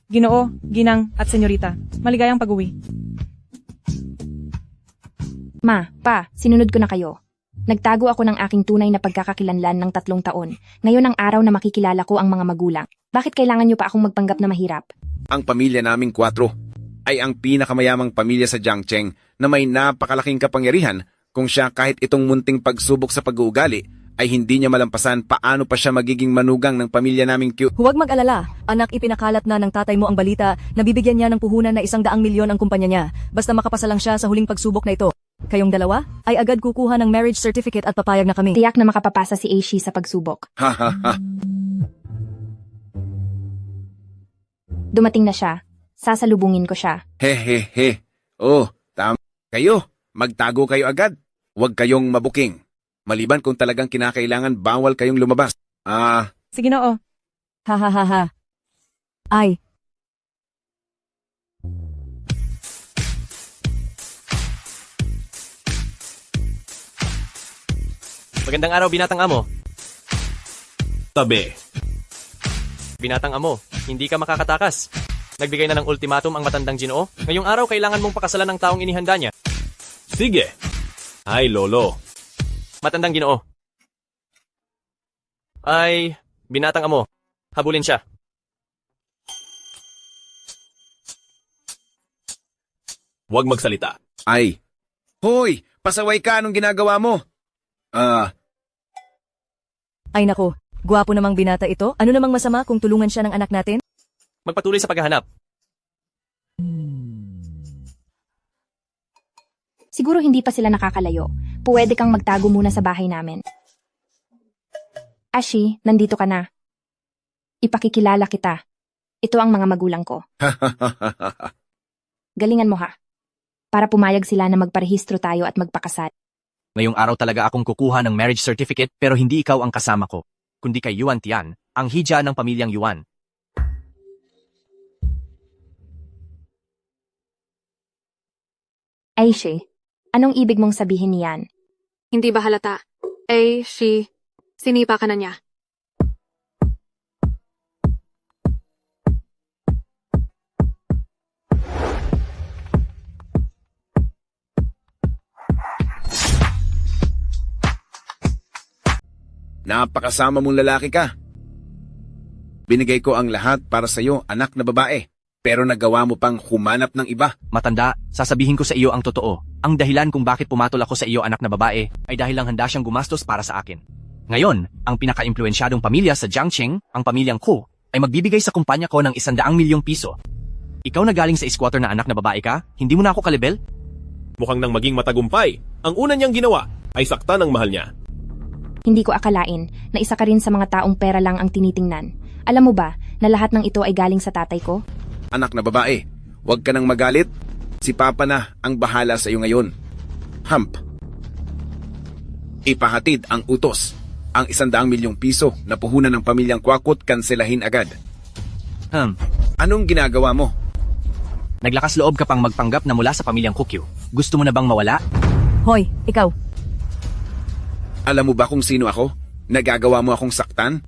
Ginoo, Ginang, at Senyorita. Maligayang pag-uwi. Ma, pa, sinunod ko na kayo. Nagtago ako ng aking tunay na pagkakakilanlan ng 3 taon. Ngayon ang araw na makikilala ko ang mga magulang. Bakit kailangan niyo pa akong magpanggap na mahirap? Ang pamilya naming 4 ay ang pinakamayamang pamilya sa Jiangcheng na may napakalaking kapangyarihan kung siya kahit itong munting pagsubok sa pag-uugali ay hindi niya malampasan paano pa siya magiging manugang ng pamilya naming cute. Huwag mag-alala, anak, ipinakalat na ng tatay mo ang balita na bibigyan niya ng puhunan na 100 milyon ang kumpanya niya. Basta makapasa lang siya sa huling pagsubok na ito. Kayong dalawa ay agad kukuha ng marriage certificate at papayag na kami. Tiyak na makapapasa si Aishi sa pagsubok. Ha ha ha. Dumating na siya. Sasalubungin ko siya. He. Oh, tama kayo. Magtago kayo agad. Huwag kayong mabuking. Maliban kung talagang kinakailangan, bawal kayong lumabas. Sige Ginoo. Ha. Ay, Magandang araw, binatang amo. Tabi. Binatang amo, hindi ka makakatakas. Nagbigay na ng ultimatum ang matandang Ginoo. Ngayong araw, kailangan mong pakasalan ng taong inihanda niya. Sige. Ay, Lolo. Matandang Ginoo. Ay, binatang amo. Habulin siya. Huwag magsalita. Ay. Hoy, pasaway ka. Anong ginagawa mo? ay nako, gwapo namang binata ito. Ano namang masama kung tulungan siya ng anak natin? Magpatuloy sa paghahanap. Siguro hindi pa sila nakakalayo. Pwede kang magtago muna sa bahay namin. Ashi, nandito ka na. Ipakikilala kita. Ito ang mga magulang ko. Galingan mo ha. Para pumayag sila na magparehistro tayo at magpakasal. Ngayong araw talaga akong kukuha ng marriage certificate pero hindi ikaw ang kasama ko, kundi kay Yuan Tian, ang hija ng pamilyang Yuan. Aishi, anong ibig mong sabihin niyan? Hindi ba halata? Sinipa ka na niya. Napakasama mong lalaki ka. Binigay ko ang lahat para sa iyo, anak na babae. Pero nagawa mo pang humanap ng iba. Matanda, sasabihin ko sa iyo ang totoo. Ang dahilan kung bakit pumatol ako sa iyo, anak na babae, ay dahil lang handa siyang gumastos para sa akin. Ngayon, ang pinaka-impluensyadong pamilya sa Jiangcheng, ang pamilyang Ko, ay magbibigay sa kumpanya ko ng 100 milyong piso. Ikaw na galing sa squatter na anak na babae ka, hindi mo na ako kalibel? Mukhang nang maging matagumpay. Ang una niyang ginawa ay saktan ang mahal niya. Hindi ko akalain na isa ka rin sa mga taong pera lang ang tinitingnan. Alam mo ba na lahat ng ito ay galing sa tatay ko? Anak na babae, huwag ka nang magalit. Si Papa na ang bahala sa iyo ngayon. Hump. Ipahatid ang utos. Ang 100 milyong piso na puhunan ng pamilyang Kwakot kanselahin agad. Anong ginagawa mo? Naglakas loob ka pang magpanggap na mula sa pamilyang Kukyu. Gusto mo na bang mawala? Hoy, ikaw. Alam mo ba kung sino ako? Nagagawa mo akong saktan?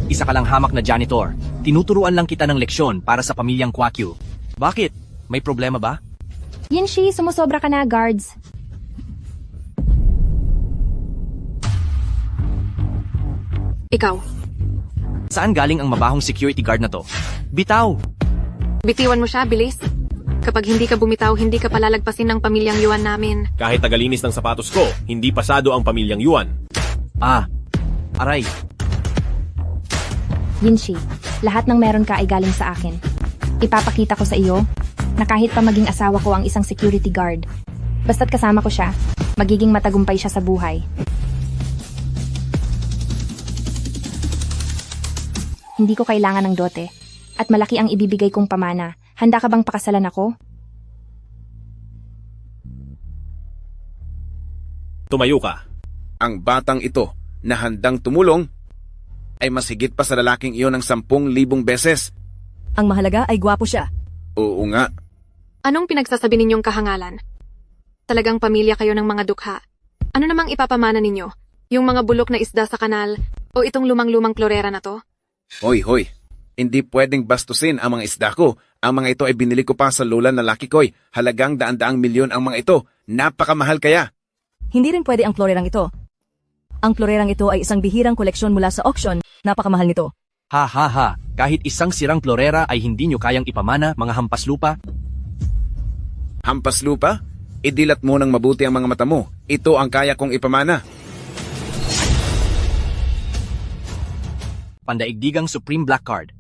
Isa ka lang hamak na janitor. Tinuturuan lang kita ng leksyon para sa pamilyang Kwakyu. Bakit? May problema ba? Yinshi, sumusobra ka na, guards. Ikaw, Saan galing ang mabahong security guard na to? Bitaw! bitiwan mo siya, bilis. Kapag hindi ka bumitaw, hindi ka palalagpasin ng pamilyang Yuan namin. Kahit tagalinis ng sapatos ko, hindi pasado ang pamilyang Yuan. Aray. Yinshi, lahat ng meron ka ay galing sa akin. Ipapakita ko sa iyo na kahit pa maging asawa ko ang isang security guard, basta't kasama ko siya, magiging matagumpay siya sa buhay. Hindi ko kailangan ng dote, at malaki ang ibibigay kong pamana. Handa ka bang pakasalan ako? Tumayo ka. Ang batang ito na handang tumulong ay mas higit pa sa lalaking iyon ng 10,000 beses. Ang mahalaga ay gwapo siya. Oo nga. Anong pinagsasabi ninyong kahangalan? Talagang pamilya kayo ng mga dukha. Ano namang ipapamana ninyo? Yung mga bulok na isda sa kanal o itong lumang-lumang klorera na to? Hoy, hoy. Hindi pwedeng bastusin ang mga isda ko. Ang mga ito ay binili ko pa sa lola na Lucky Koy. Halagang daan-daang milyon ang mga ito. Napakamahal kaya. Hindi rin pwede ang florerang ito. Ang florerang ito ay isang bihirang koleksyon mula sa auction. Napakamahal nito. Ha ha ha, kahit isang sirang florera ay hindi nyo kayang ipamana, mga hampas lupa. Hampas lupa? Idilat mo ng mabuti ang mga mata mo. Ito ang kaya kong ipamana. Pandaigdigang Supreme Black Card.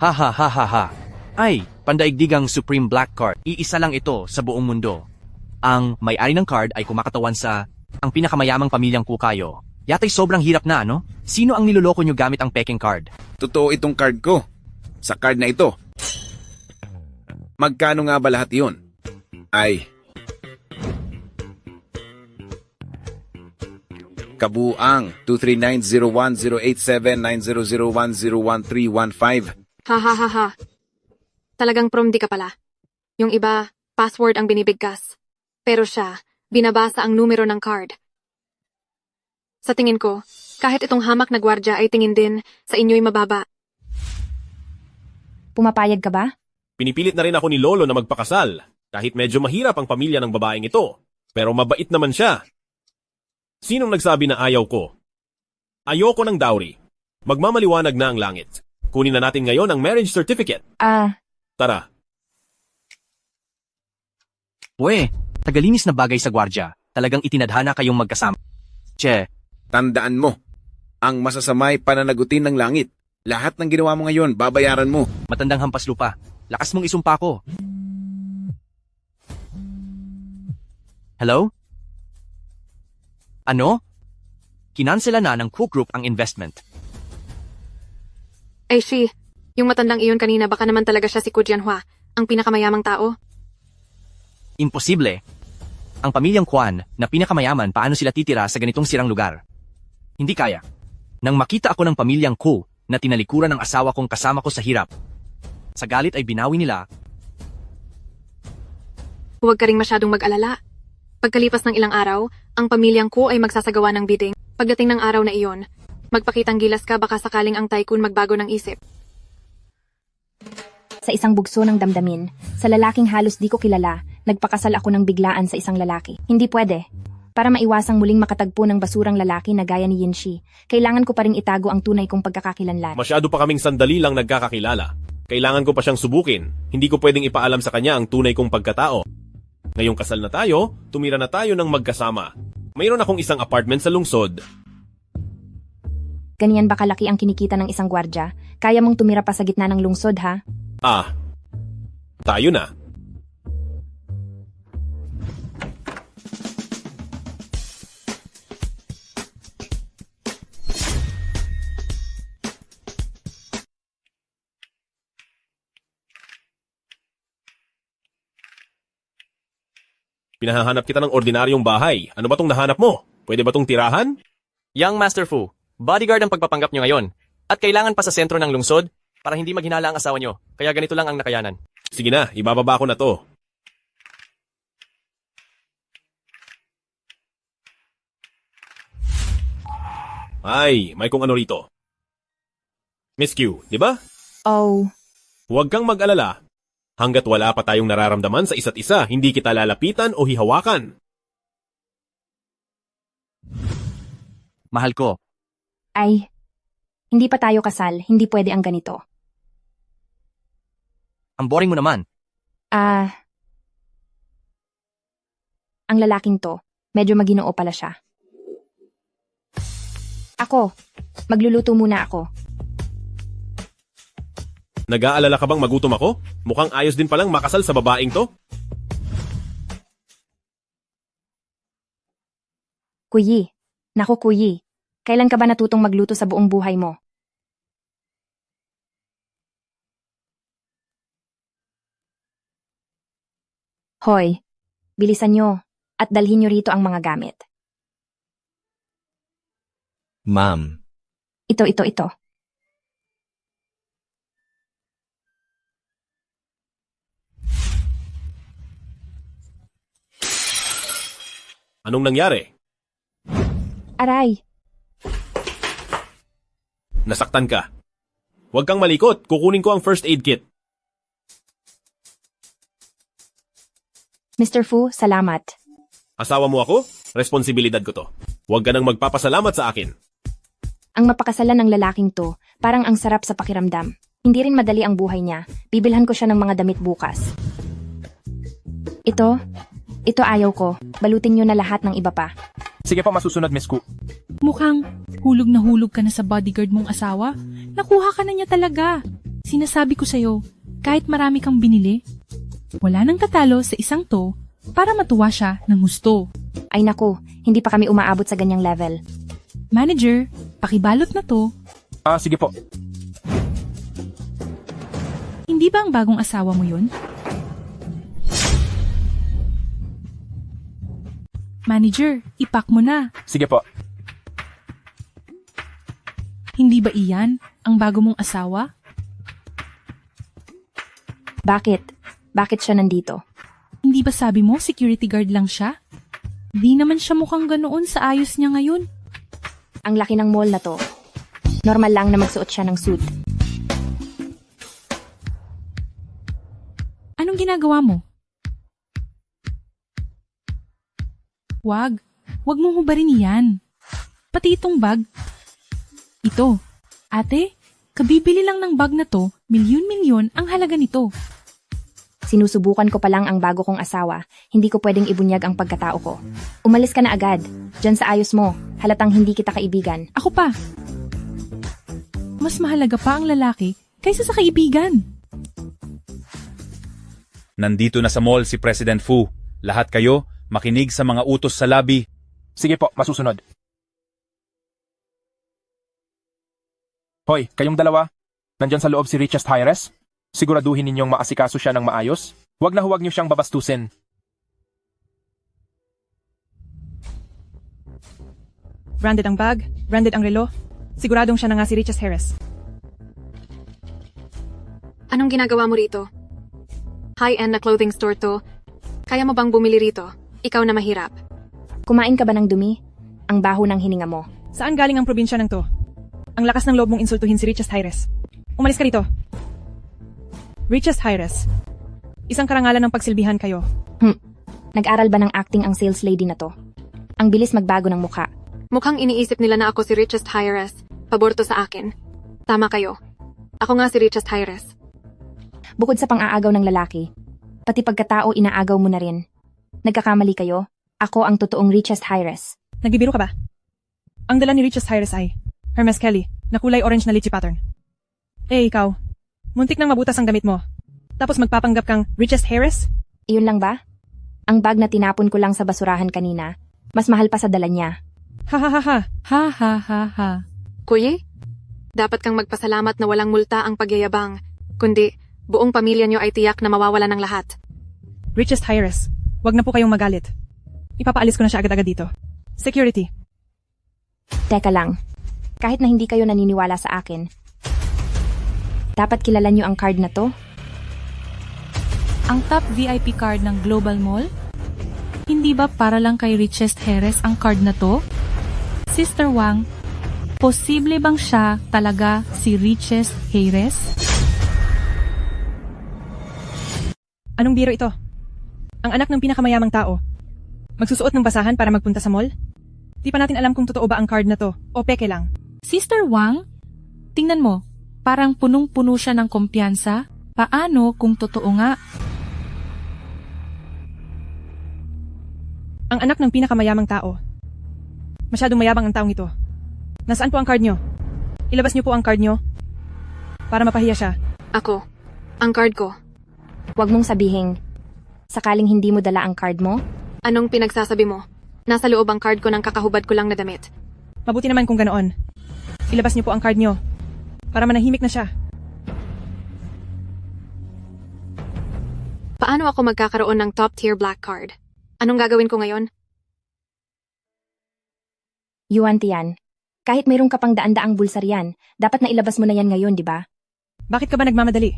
Ha ha ha ha ha. Ay, pandaigdigang Supreme Black Card. Iisa lang ito sa buong mundo. Ang may-ari ng card ay kumakatawan sa ang pinakamayamang pamilyang kukayo. Yata'y sobrang hirap na, ano? Sino ang niloloko nyo gamit ang peking card? Totoo itong card ko. Sa card na ito. Magkano nga ba lahat iyon? Ay. Kabuang 23901087900101315. Ha ha ha ha. Talagang prom di ka pala. Yung iba, password ang binibigkas. Pero siya, binabasa ang numero ng card. Sa tingin ko, kahit itong hamak na gwardya ay tingin din sa inyo'y mababa. Pumapayag ka ba? Pinipilit na rin ako ni Lolo na magpakasal, kahit medyo mahirap ang pamilya ng babaeng ito. Pero mabait naman siya. Sinong nagsabi na ayaw ko? Ayoko ng dowry. Magmamaliwanag na ang langit. Kunin na natin ngayon ang marriage certificate. Tara. Pwe, tagalinis na bagay sa gwardya. Talagang itinadhana kayong magkasama. Che, Tandaan mo, ang masasamay pananagutin ng langit. Lahat ng ginawa mo ngayon, babayaran mo. matandang hampas lupa. Lakas mong isumpa ko. Hello? Ano? Kinansela na ng Cook Group ang investment. Ay yung matandang iyon kanina baka naman talaga siya si Ku Jianhua, ang pinakamayamang tao. Imposible. Ang pamilyang Kwan na pinakamayaman, paano sila titira sa ganitong sirang lugar? Hindi kaya. Nang makita ako ng pamilyang Ku na tinalikuran ng asawa kong kasama ko sa hirap, sa galit ay binawi nila. Huwag ka ring masyadong mag-alala. Pagkalipas ng ilang araw, ang pamilyang Ku ay magsasagawa ng bidding. Pagdating ng araw na iyon, magpakitang gilas ka baka sakaling ang tycoon magbago ng isip. Sa isang bugso ng damdamin, sa lalaking halos di ko kilala, nagpakasal ako ng biglaan sa isang lalaki. Hindi pwede. Para maiwasang muling makatagpo ng basurang lalaki na gaya ni Yinshi, kailangan ko pa ring itago ang tunay kong pagkakakilanlan. Masyado pa kaming sandali lang nagkakakilala. Kailangan ko pa siyang subukin. Hindi ko pwedeng ipaalam sa kanya ang tunay kong pagkatao. Ngayong kasal na tayo, tumira na tayo ng magkasama. Mayroon akong isang apartment sa lungsod. Ganyan ba kalaki ang kinikita ng isang gwardya? Kaya mong tumira pa sa gitna ng lungsod, ha? Tayo na. Pinahahanap kita ng ordinaryong bahay. Ano ba tong nahanap mo? Pwede ba tong tirahan? Young Master Fu, bodyguard ang pagpapanggap nyo ngayon. At kailangan pa sa sentro ng lungsod para hindi maghinala ang asawa nyo. Kaya ganito lang ang nakayanan. Sige na, ibababa ko na to. Ay, may kung ano rito. Miss Q, di ba? Oh, Huwag kang mag-alala. Hanggat wala pa tayong nararamdaman sa isa't isa, hindi kita lalapitan o hihawakan. Mahal ko, ay. Hindi pa tayo kasal, hindi pwede ang ganito. ang boring mo naman. Ang lalaking to, medyo maginoo pala siya. Ako, magluluto muna ako. Nag-aalala ka bang magutom ako? Mukhang ayos din palang makasal sa babaeng to. Kuyi, naku Kuyi, kailan ka ba natutong magluto sa buong buhay mo? Hoy, bilisan nyo at dalhin nyo rito ang mga gamit. Ma'am, Ito. Anong nangyari? Aray, Nasaktan ka. Huwag kang malikot. Kukunin ko ang first aid kit. Mr. Fu, salamat. Asawa mo ako? Responsibilidad ko to. Huwag ka nang magpapasalamat sa akin. Ang mapakasalan ng lalaking to, parang ang sarap sa pakiramdam. Hindi rin madali ang buhay niya. Bibilhan ko siya ng mga damit bukas. Ito ayaw ko. Balutin niyo na lahat ng iba pa. Sige po, masusunod, Miss Ku. Mukhang hulog na hulog ka na sa bodyguard mong asawa. Nakuha ka na niya talaga. Sinasabi ko sa'yo, kahit marami kang binili, wala nang tatalo sa isang to para matuwa siya ng gusto. Ay naku, hindi pa kami umaabot sa ganyang level. Manager, pakibalot na to. Sige po. Hindi ba ang bagong asawa mo yun? Manager, ipak mo na. Sige po. Hindi ba iyan ang bago mong asawa? Bakit? Bakit siya nandito? Hindi ba sabi mo security guard lang siya? Di naman siya mukhang ganoon sa ayos niya ngayon. Ang laki ng mall na to. Normal lang na magsuot siya ng suit. Anong ginagawa mo? Wag mong hubarin yan. Pati itong bag. Ito, ate, kabibili lang ng bag na to, milyon-milyon ang halaga nito. Sinusubukan ko pa lang ang bago kong asawa. Hindi ko pwedeng ibunyag ang pagkatao ko. Umalis ka na agad. Diyan sa ayos mo. Halatang hindi kita kaibigan. Ako pa. Mas mahalaga pa ang lalaki kaysa sa kaibigan. Nandito na sa mall si President Fu. Lahat kayo, makinig sa mga utos sa lobby. Sige po, masusunod. Hoy, kayong dalawa. Nandyan sa loob si Richest Hires? Siguraduhin ninyong maasikaso siya ng maayos. Huwag na huwag niyo siyang babastusin. Branded ang bag, branded ang relo. Siguradong siya na nga si Richest Harris. Anong ginagawa mo rito? High-end na clothing store to. Kaya mo bang bumili rito? Ikaw na mahirap. Kumain ka ba ng dumi? Ang baho ng hininga mo. Saan galing ang probinsya ng to? Ang lakas ng loob mong insultuhin si Richest Harris. Umalis ka rito. Richest Harris. Isang karangalan ng pagsilbihan kayo. Nag-aral ba ng acting ang sales lady na to? Ang bilis magbago ng mukha. Mukhang iniisip nila na ako si Richest Hires. Pabor to sa akin. Tama kayo. Ako nga si Richest Hires. Bukod sa pang-aagaw ng lalaki, pati pagkatao inaagaw mo na rin. Nagkakamali kayo? Ako ang totoong Richest Hires. Nagbibiro ka ba? Ang dala ni Richest Harris ay Hermes Kelly na kulay orange na lychee pattern. Ikaw. Muntik nang mabutas ang damit mo. Tapos magpapanggap kang Richest Harris? Iyon lang ba? Ang bag na tinapon ko lang sa basurahan kanina, mas mahal pa sa dala niya. Ha ha ha ha. Ha ha ha ha. Kuya, dapat kang magpasalamat na walang multa ang pagyayabang, kundi buong pamilya niyo ay tiyak na mawawala ng lahat. Richest Harris, wag na po kayong magalit. Ipapaalis ko na siya agad-agad dito. Security. Teka lang. Kahit na hindi kayo naniniwala sa akin, dapat kilala niyo ang card na to? Ang top VIP card ng Global Mall? Hindi ba para lang kay Richest Harris ang card na to? Sister Wang, posible bang siya talaga si Richest Harris? Anong biro ito? Ang anak ng pinakamayamang tao. Magsusuot ng basahan para magpunta sa mall? Di pa natin alam kung totoo ba ang card na to o peke lang. Sister Wang, tingnan mo, parang punong-puno siya ng kumpiyansa. Paano kung totoo nga? Ang anak ng pinakamayamang tao. Masyadong mayabang ang taong ito. Nasaan po ang card nyo? Ilabas nyo po ang card nyo para mapahiya siya. Ako. Ang card ko. Huwag mong sabihin, sakaling hindi mo dala ang card mo? Anong pinagsasabi mo? Nasa loob ang card ko ng kakahubad ko lang na damit. Mabuti naman kung ganoon. Ilabas nyo po ang card nyo para manahimik na siya. Paano ako magkakaroon ng top-tier black card? Anong gagawin ko ngayon? Yuan Tian, kahit mayroong ka pang daan-daang bulsar yan, dapat na ilabas mo na yan ngayon, di ba? Bakit ka ba nagmamadali?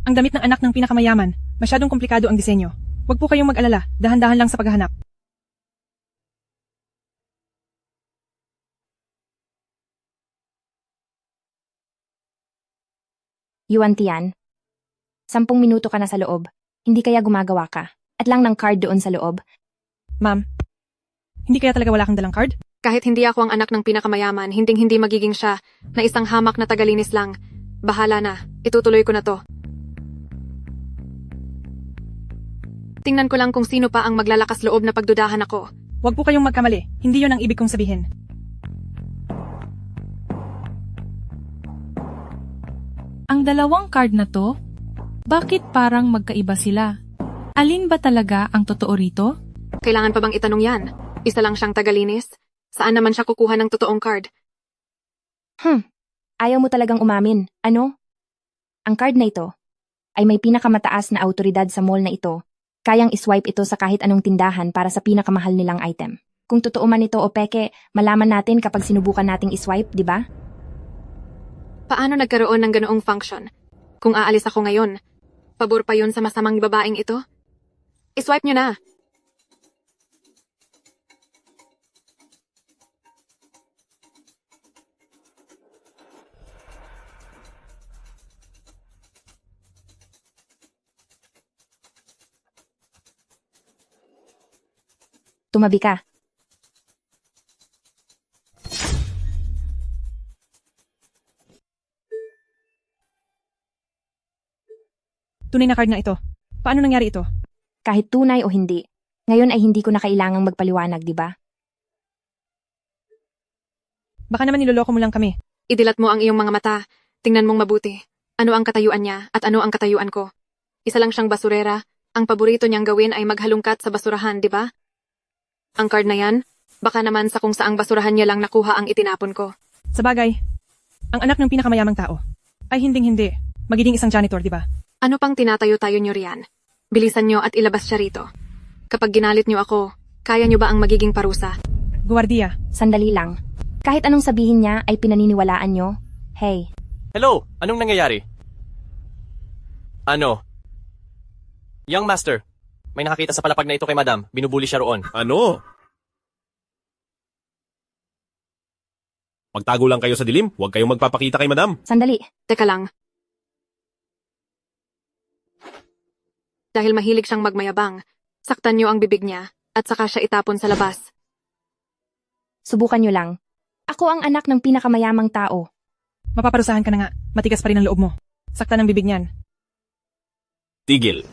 Ang damit ng anak ng pinakamayaman, masyadong komplikado ang disenyo. Huwag po kayong mag-alala, dahan-dahan lang sa paghahanap. Yuan Tian. 10 minuto ka na sa loob. Hindi kaya gumagawa ka. At lang ng card doon sa loob. Ma'am, hindi kaya talaga wala kang dalang card? Kahit hindi ako ang anak ng pinakamayaman, hinding-hindi magiging siya na isang hamak na tagalinis lang. Bahala na. Itutuloy ko na to. Tingnan ko lang kung sino pa ang maglalakas loob na pagdudahan ako. Huwag po kayong magkamali. Hindi yon ang ibig kong sabihin. Ang dalawang card na to, bakit parang magkaiba sila? Alin ba talaga ang totoo rito? Kailangan pa bang itanong yan? Isa lang siyang tagalinis? Saan naman siya kukuha ng totoong card? Ayaw mo talagang umamin. Ano? Ang card na ito ay may pinakamataas na autoridad sa mall na ito. Kayang iswipe ito sa kahit anong tindahan para sa pinakamahal nilang item. Kung totoo man ito o peke, malaman natin kapag sinubukan nating iswipe, di ba? Paano nagkaroon ng ganoong function? Kung aalis ako ngayon, pabor pa yun sa masamang babaeng ito? Iswipe nyo na. Tumabi ka. Tunay na card nga ito. Paano nangyari ito? Kahit tunay o hindi. Ngayon ay hindi ko na kailangang magpaliwanag, di ba? Baka naman niloloko mo lang kami. Idilat mo ang iyong mga mata. Tingnan mong mabuti. Ano ang katayuan niya at ano ang katayuan ko? Isa lang siyang basurera. Ang paborito niyang gawin ay maghalungkat sa basurahan, di ba? Ang card na yan, baka naman sa kung saang basurahan niya lang nakuha ang itinapon ko. Sa bagay, ang anak ng pinakamayamang tao ay hinding-hindi magiging isang janitor, di ba? Ano pang tinatayo-tayo niyo riyan? Bilisan niyo at ilabas siya rito. Kapag ginalit niyo ako, kaya niyo ba ang magiging parusa? Guwardiya, Sandali lang. Kahit anong sabihin niya ay pinaniniwalaan niyo. Hey, Hello, anong nangyayari? Ano? Young Master, may nakakita sa palapag na ito kay Madam. Binubuli siya roon. Ano? Magtago lang kayo sa dilim. Huwag kayong magpapakita kay Madam. sandali. Teka lang. Dahil mahilig siyang magmayabang, saktan niyo ang bibig niya at saka siya itapon sa labas. Subukan niyo lang. Ako ang anak ng pinakamayamang tao. mapaparusahan ka na nga. Matigas pa rin ang loob mo. Saktan ang bibig niyan. Tigil.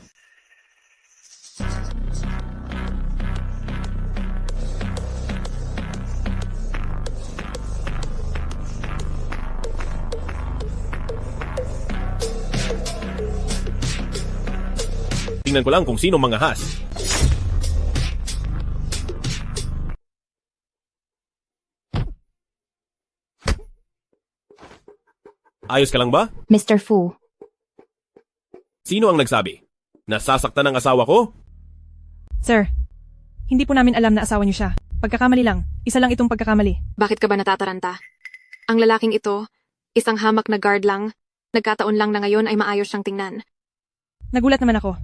Tingnan ko lang kung sino mangahas. Ayos ka lang ba? Mr. Fu, Sino ang nagsabi? Nasasaktan ang asawa ko? Sir, hindi po namin alam na asawa niyo siya. Pagkakamali lang. Isa lang itong pagkakamali. Bakit ka ba natataranta? Ang lalaking ito, isang hamak na guard lang, nagkataon lang na ngayon ay maayos siyang tingnan. Nagulat naman ako.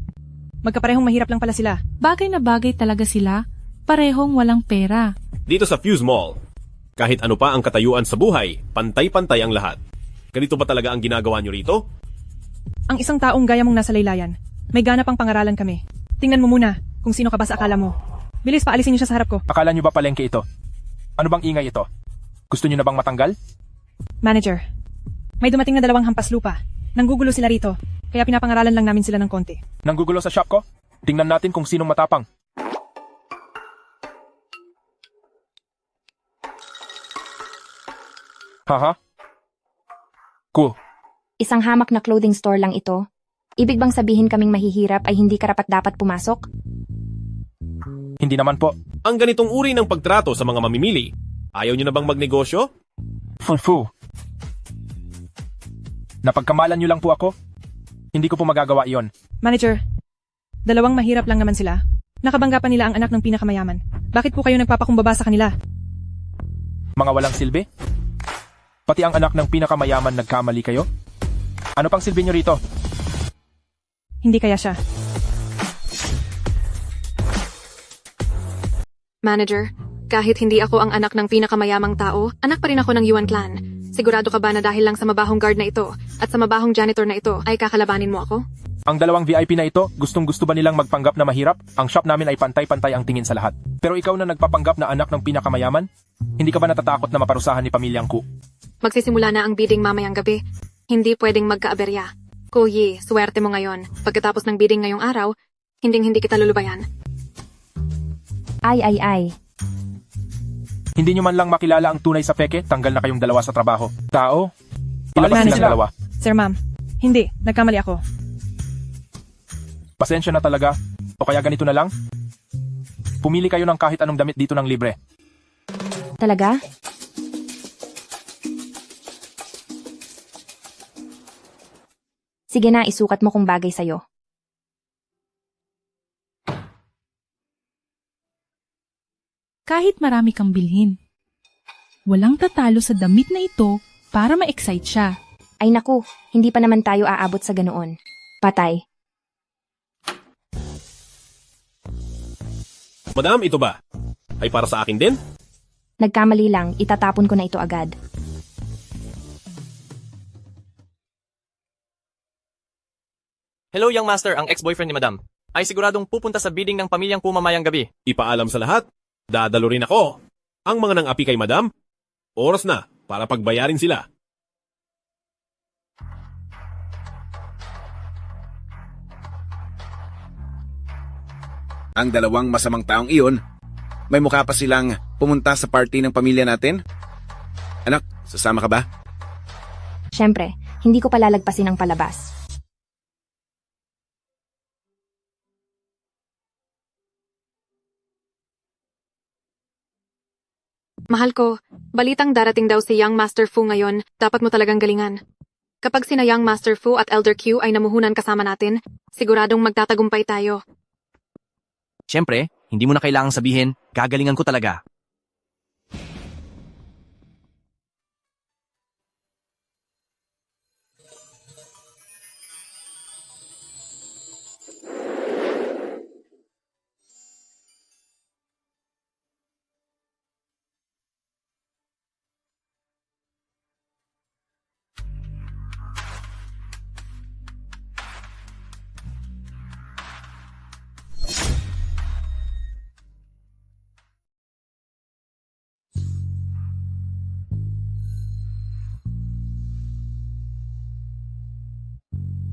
Magkaparehong mahirap lang pala sila. Bagay na bagay talaga sila. Parehong walang pera. Dito sa Fuse Mall, kahit ano pa ang katayuan sa buhay, pantay-pantay ang lahat. Ganito ba talaga ang ginagawa niyo rito? Ang isang taong gaya mong nasa laylayan, may ganap ang pangaralan kami. Tingnan mo muna kung sino ka ba sa akala mo. Bilis, paalisin niyo siya sa harap ko. Akala nyo ba palengke ito? Ano bang ingay ito? Gusto nyo na bang matanggal? Manager, may dumating na 2 hampas lupa. Nanggugulo sila rito, kaya pinapangaralan lang namin sila ng konti. Nanggugulo sa shop ko? Tingnan natin kung sinong matapang. Haha? Cool. isang hamak na clothing store lang ito. Ibig bang sabihin kaming mahihirap ay hindi karapat-dapat pumasok? Hindi naman po. Ang ganitong uri ng pagtrato sa mga mamimili, ayaw niyo na bang magnegosyo? Fu. Napagkamalan nyo lang po ako? Hindi ko po magagawa iyon. Manager, 2 mahirap lang naman sila. Nakabangga pa nila ang anak ng pinakamayaman. Bakit po kayo nagpapakumbaba sa kanila? Mga walang silbi? Pati ang anak ng pinakamayaman nagkamali kayo? Ano pang silbi nyo rito? Hindi kaya siya. Manager, kahit hindi ako ang anak ng pinakamayamang tao, anak pa rin ako ng Yuan clan. Sigurado ka ba na dahil lang sa mabahong guard na ito at sa mabahong janitor na ito ay kakalabanin mo ako? Ang dalawang VIP na ito, gustong-gusto ba nilang magpanggap na mahirap? Ang shop namin ay pantay-pantay ang tingin sa lahat. Pero ikaw na nagpapanggap na anak ng pinakamayaman? Hindi ka ba natatakot na maparusahan ni pamilyang Ku? Magsisimula na ang bidding mamayang gabi. Hindi pwedeng magkaaberya. Kuyi, swerte mo ngayon. Pagkatapos ng bidding ngayong araw, hindi kita lulubayan. Ay. Hindi nyo man lang makilala ang tunay sa peke, tanggal na kayong dalawa sa trabaho. Tao, ilabas Manager. silang dalawa. Sir ma'am, hindi. Nagkamali ako. Pasensya na talaga. O kaya ganito na lang? Pumili kayo ng kahit anong damit dito ng libre. Talaga? Sige na, isukat mo kung bagay sa'yo. Kahit marami kang bilhin. Walang tatalo sa damit na ito para ma-excite siya. Ay naku, hindi pa naman tayo aabot sa ganoon. Patay. Madam, ito ba? Ay para sa akin din? Nagkamali lang, itatapon ko na ito agad. Hello, young master, ang ex-boyfriend ni madam. Ay siguradong pupunta sa bidding ng pamilyang Ku mamayang gabi. Ipaalam sa lahat. Dadalo rin ako. Ang mga nang-api kay madam, oras na para pagbayarin sila. Ang dalawang masamang taong iyon, may mukha pa silang pumunta sa party ng pamilya natin? Anak, sasama ka ba? Siyempre, hindi ko palalagpasin ang palabas. Mahal ko, balitang darating daw si Young Master Fu ngayon, dapat mo talagang galingan. Kapag sina Young Master Fu at Elder Q ay namuhunan kasama natin, siguradong magtatagumpay tayo. Siyempre, hindi mo na kailangang sabihin, gagalingan ko talaga.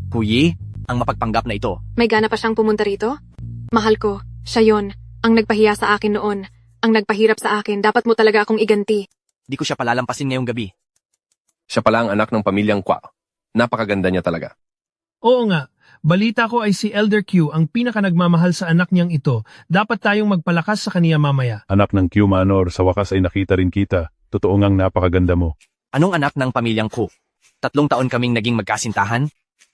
Kuyi, ang mapagpanggap na ito. May gana pa siyang pumunta rito? Mahal ko, siya yon, ang nagpahiya sa akin noon, ang nagpahirap sa akin, dapat mo talaga akong iganti. Di ko siya palalampasin ngayong gabi. Siya pala ang anak ng pamilyang Kwa. Napakaganda niya talaga. Oo nga, balita ko ay si Elder Q ang pinaka nagmamahal sa anak niyang ito. Dapat tayong magpalakas sa kaniya mamaya. Anak ng Q Manor, sa wakas ay nakita rin kita. Totoo ngang napakaganda mo. Anong anak ng pamilyang Ku? 3 taon kaming naging magkasintahan.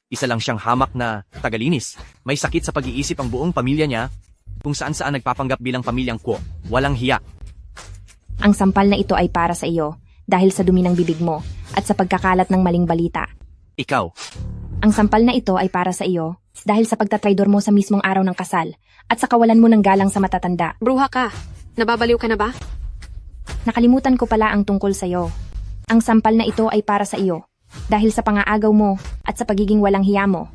Isa lang siyang hamak na tagalinis. May sakit sa pag-iisip ang buong pamilya niya. Kung saan-saan nagpapanggap bilang pamilyang Ku. Walang hiya. Ang sampal na ito ay para sa iyo, dahil sa dumi ng bibig mo, at sa pagkakalat ng maling balita. Ikaw. Ang sampal na ito ay para sa iyo, dahil sa pagtatraidor mo sa mismong araw ng kasal, at sa kawalan mo ng galang sa matatanda. Bruha ka, nababaliw ka na ba? Nakalimutan ko pala ang tungkol sa iyo. Ang sampal na ito ay para sa iyo, dahil sa pangaagaw mo, at sa pagiging walang hiya mo.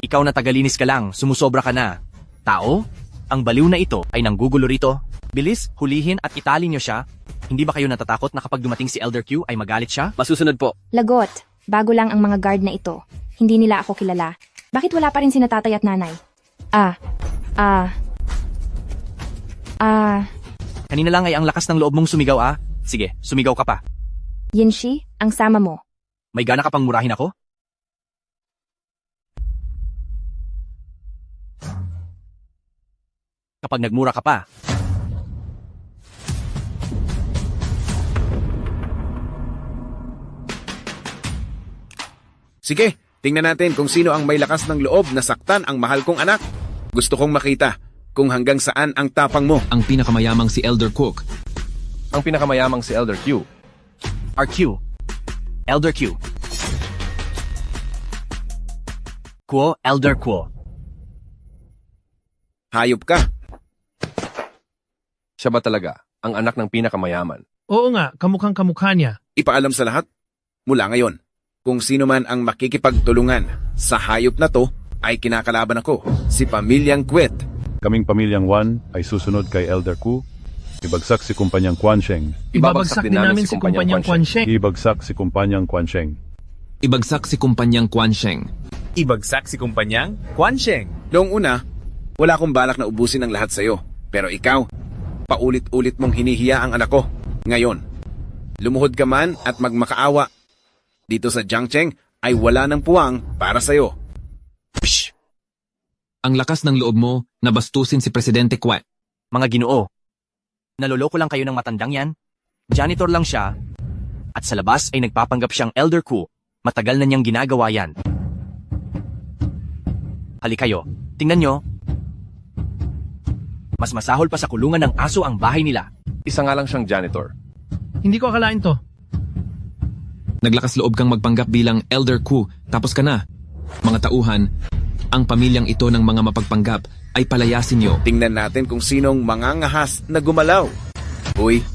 Ikaw na tagalinis ka lang, sumusobra ka na. Tao, ang baliw na ito ay nanggugulo rito. Bilis, hulihin at itali niyo siya. Hindi ba kayo natatakot na kapag dumating si Elder Q ay magalit siya? Masusunod po. Lagot, bago lang ang mga guard na ito. Hindi nila ako kilala. Bakit wala pa rin sina tatay at nanay? Kanina lang ay ang lakas ng loob mong sumigaw ah. Sige, sumigaw ka pa. Yinshi, ang sama mo. May gana ka pang murahin ako? Kapag nagmura ka pa. Sige, tingnan natin kung sino ang may lakas ng loob na saktan ang mahal kong anak. Gusto kong makita kung hanggang saan ang tapang mo. Ang pinakamayamang si Elder Cook. Ang pinakamayamang si Elder Q. RQ. Elder Q. Quo, Elder Quo. Hayop ka. Siya ba talaga ang anak ng pinakamayaman? Oo nga, kamukhang kamukha niya. Ipaalam sa lahat. Mula ngayon, kung sino man ang makikipagtulungan sa hayop na to, ay kinakalaban ako, si Pamilyang Quet. Kaming Pamilyang Wan ay susunod kay Elder Ku. Ibagsak si Kumpanyang Quan Sheng. Ibabagsak din namin si Kumpanyang Quan Sheng. Ibagsak si Kumpanyang Quan Sheng. Ibagsak si Kumpanyang Quan Sheng. Ibagsak si Kumpanyang Quan Sheng. Noong una, wala akong balak na ubusin ang lahat sa'yo. Pero ikaw, paulit-ulit mong hinihiya ang anak ko. Ngayon, lumuhod ka man at magmakaawa. Dito sa Jiangcheng ay wala ng puwang para sa'yo. Psh! Ang lakas ng loob mo na bastusin si Presidente Kwet. Mga Ginoo, naloloko lang kayo ng matandang yan. Janitor lang siya. At sa labas ay nagpapanggap siyang Elder Ku. Matagal na niyang ginagawa yan. Hali kayo, tingnan nyo. Mas masahol pa sa kulungan ng aso ang bahay nila. Isa nga lang siyang janitor. Hindi ko akalain to. Naglakas loob kang magpanggap bilang Elder Ku, tapos ka na. Mga tauhan, ang pamilyang ito ng mga mapagpanggap ay palayasin niyo. Tingnan natin kung sinong mangangahas na gumalaw. Uy,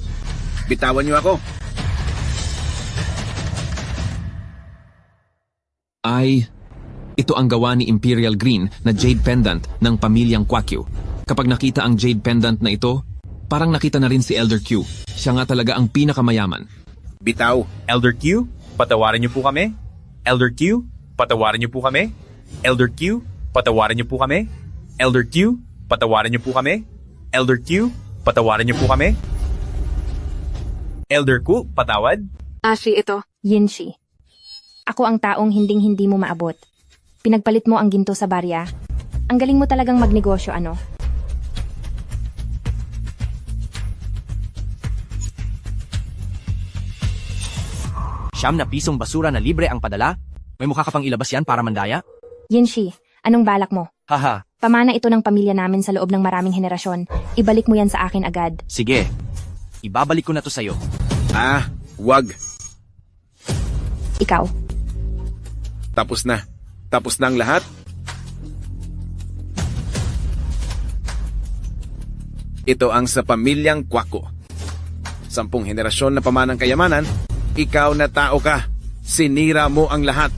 bitawan niyo ako. Ito ang gawa ni Imperial Green na Jade Pendant ng pamilyang Kwakyu. Kapag nakita ang Jade Pendant na ito, parang nakita na rin si Elder Q. Siya nga talaga ang pinakamayaman. Bitaw. Elder Q, patawarin niyo po kami. Elder Q, patawarin niyo po kami. Elder Q, patawarin niyo po kami. Elder Q, patawarin niyo po kami. Elder Q, patawarin niyo po kami. Elder Q, patawad. Ashi ito. Yinshi. Ako ang taong hinding-hindi mo maabot. Pinagpalit mo ang ginto sa barya. Ang galing mo talagang magnegosyo, ano? Siyam na pisong basura na libre ang padala? May mukha ka pang ilabas yan para mandaya? Yinshi, anong balak mo? Haha, Pamana ito ng pamilya namin sa loob ng maraming henerasyon. Ibalik mo yan sa akin agad. sige. Ibabalik ko na to sa'yo. Wag. Ikaw. Tapos na. Tapos na ang lahat? Ito ang sa Pamilyang Kwako. 10 henerasyon na pamanang kayamanan, ikaw na tao ka. Sinira mo ang lahat.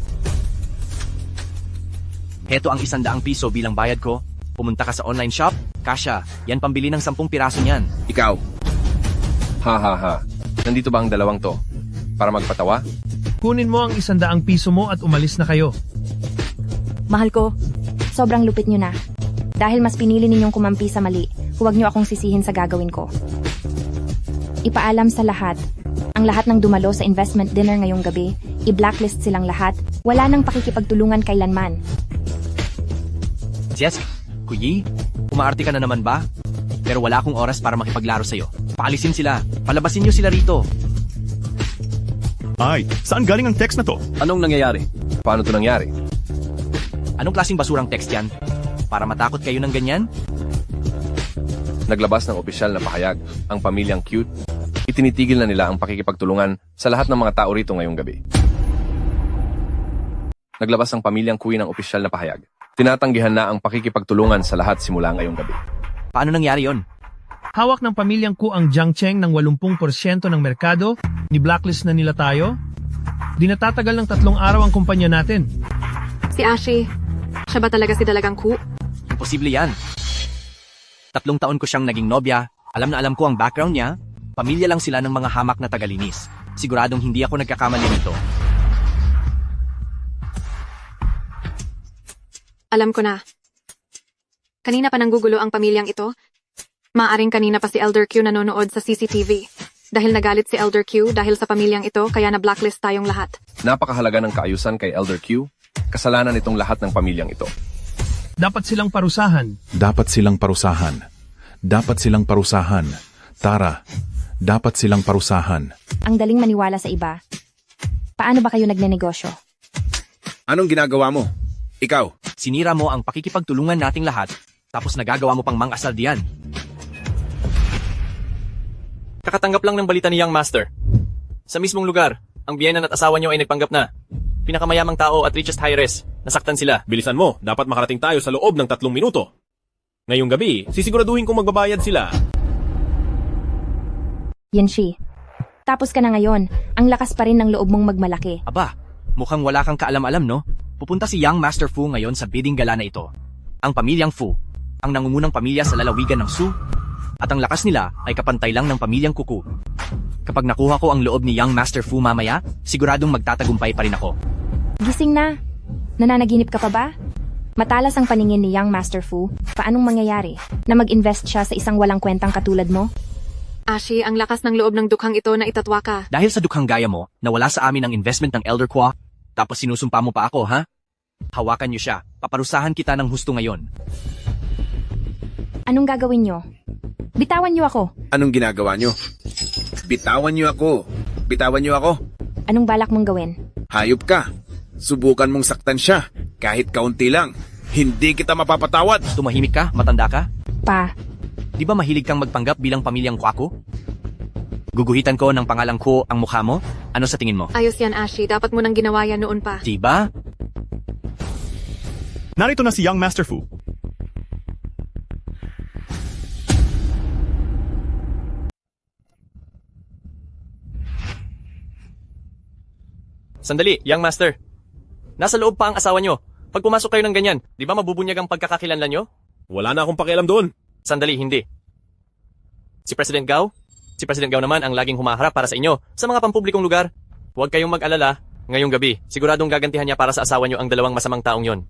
Heto ang 100 piso bilang bayad ko. Pumunta ka sa online shop, kasya. Yan pambili ng 10 piraso niyan. Ikaw. Ha. Nandito ba ang dalawang to? Para magpatawa? Kunin mo ang 100 piso mo at umalis na kayo. Mahal ko, Sobrang lupit nyo na. Dahil mas pinili ninyong kumampi sa mali, huwag nyo akong sisihin sa gagawin ko. Ipaalam sa lahat. Ang lahat ng dumalo sa investment dinner ngayong gabi, i-blacklist silang lahat. Wala nang pakikipagtulungan kailanman. Jess, Kuyi, umaarte ka na naman ba? Pero wala akong oras para makipaglaro sa'yo. Paalisin sila. Palabasin niyo sila rito. Ay, saan galing ang text na to? Anong nangyayari? Paano to nangyari? Anong klaseng basurang text yan? Para matakot kayo ng ganyan? Naglabas ng opisyal na pahayag ang pamilyang cute. Itinitigil na nila ang pakikipagtulungan sa lahat ng mga tao rito ngayong gabi. Naglabas ang pamilyang Kui ng opisyal na pahayag. Tinatanggihan na ang pakikipagtulungan sa lahat simula ngayong gabi. Paano nangyari yon? Hawak ng pamilyang Ku ang Jiangcheng ng 80% ng merkado, ni-blacklist na nila tayo. Di natatagal ng 3 araw ang kumpanya natin. Si Ashi, siya ba talaga si Dalagang Ku? Imposible yan. 3 taon ko siyang naging nobya. Alam na alam ko ang background niya. Pamilya lang sila ng mga hamak na tagalinis. Siguradong hindi ako nagkakamali nito. Alam ko na. Kanina pa nanggugulo ang pamilyang ito. Maaring kanina pa si Elder Q nanonood sa CCTV. Dahil nagalit si Elder Q dahil sa pamilyang ito kaya na-blacklist tayong lahat. Napakahalaga ng kaayusan kay Elder Q. Kasalanan itong lahat ng pamilyang ito. Dapat silang parusahan. Dapat silang parusahan. Dapat silang parusahan. Tara, dapat silang parusahan. Ang daling maniwala sa iba. Paano ba kayo nagnenegosyo? Anong ginagawa mo? Ikaw. Sinira mo ang pakikipagtulungan nating lahat, tapos nagagawa mo pang mang-asal diyan. Kakatanggap lang ng balita ni Young Master. Sa mismong lugar, ang biyenan at asawa niyo ay nagpanggap na. Pinakamayamang tao at richest heiress. Nasaktan sila. Bilisan mo, dapat makarating tayo sa loob ng 3 minuto. Ngayong gabi, sisiguraduhin kong magbabayad sila. Yinshi, Tapos ka na ngayon, ang lakas pa rin ng loob mong magmalaki. Aba, mukhang wala kang kaalam-alam no? Pupunta si Young Master Fu ngayon sa bidding gala na ito. Ang pamilyang Fu, ang nangungunang pamilya sa lalawigan ng Su, at ang lakas nila ay kapantay lang ng pamilyang Kuku. Kapag nakuha ko ang loob ni Young Master Fu mamaya, siguradong magtatagumpay pa rin ako. Gising na. Nananaginip ka pa ba? Matalas ang paningin ni Young Master Fu. Paanong mangyayari na mag-invest siya sa isang walang kwentang katulad mo? Ashi, ang lakas ng loob ng dukhang ito na itatwa ka. Dahil sa dukhang gaya mo, nawala sa amin ang investment ng Elder Kwa, tapos sinusumpa mo pa ako, ha? Hawakan niyo siya. Paparusahan kita ng husto ngayon. Anong gagawin niyo? Bitawan niyo ako. Anong ginagawa nyo? Bitawan nyo ako. Bitawan nyo ako. Anong balak mong gawin? Hayop ka. Subukan mong saktan siya. Kahit kaunti lang. Hindi kita mapapatawad. Tumahimik ka? Matanda ka? Pa. Di ba mahilig kang magpanggap bilang pamilyang Kwaku? Guguhitan ko ng pangalang Ko ang mukha mo? Ano sa tingin mo? Ayos yan, Ashi. Dapat mo nang ginawa yan noon pa. Diba? Narito na si Young Master Fu. Sandali, Young Master. Nasa loob pa ang asawa nyo. Pag pumasok kayo ng ganyan, di ba mabubunyag ang pagkakakilanlan nyo? Wala na akong pakialam doon. Sandali, hindi. Si President Gao? Si President Gao naman ang laging humaharap para sa inyo sa mga pampublikong lugar. Huwag kayong mag-alala. Ngayong gabi, siguradong gagantihan niya para sa asawa nyo ang dalawang masamang taong yon.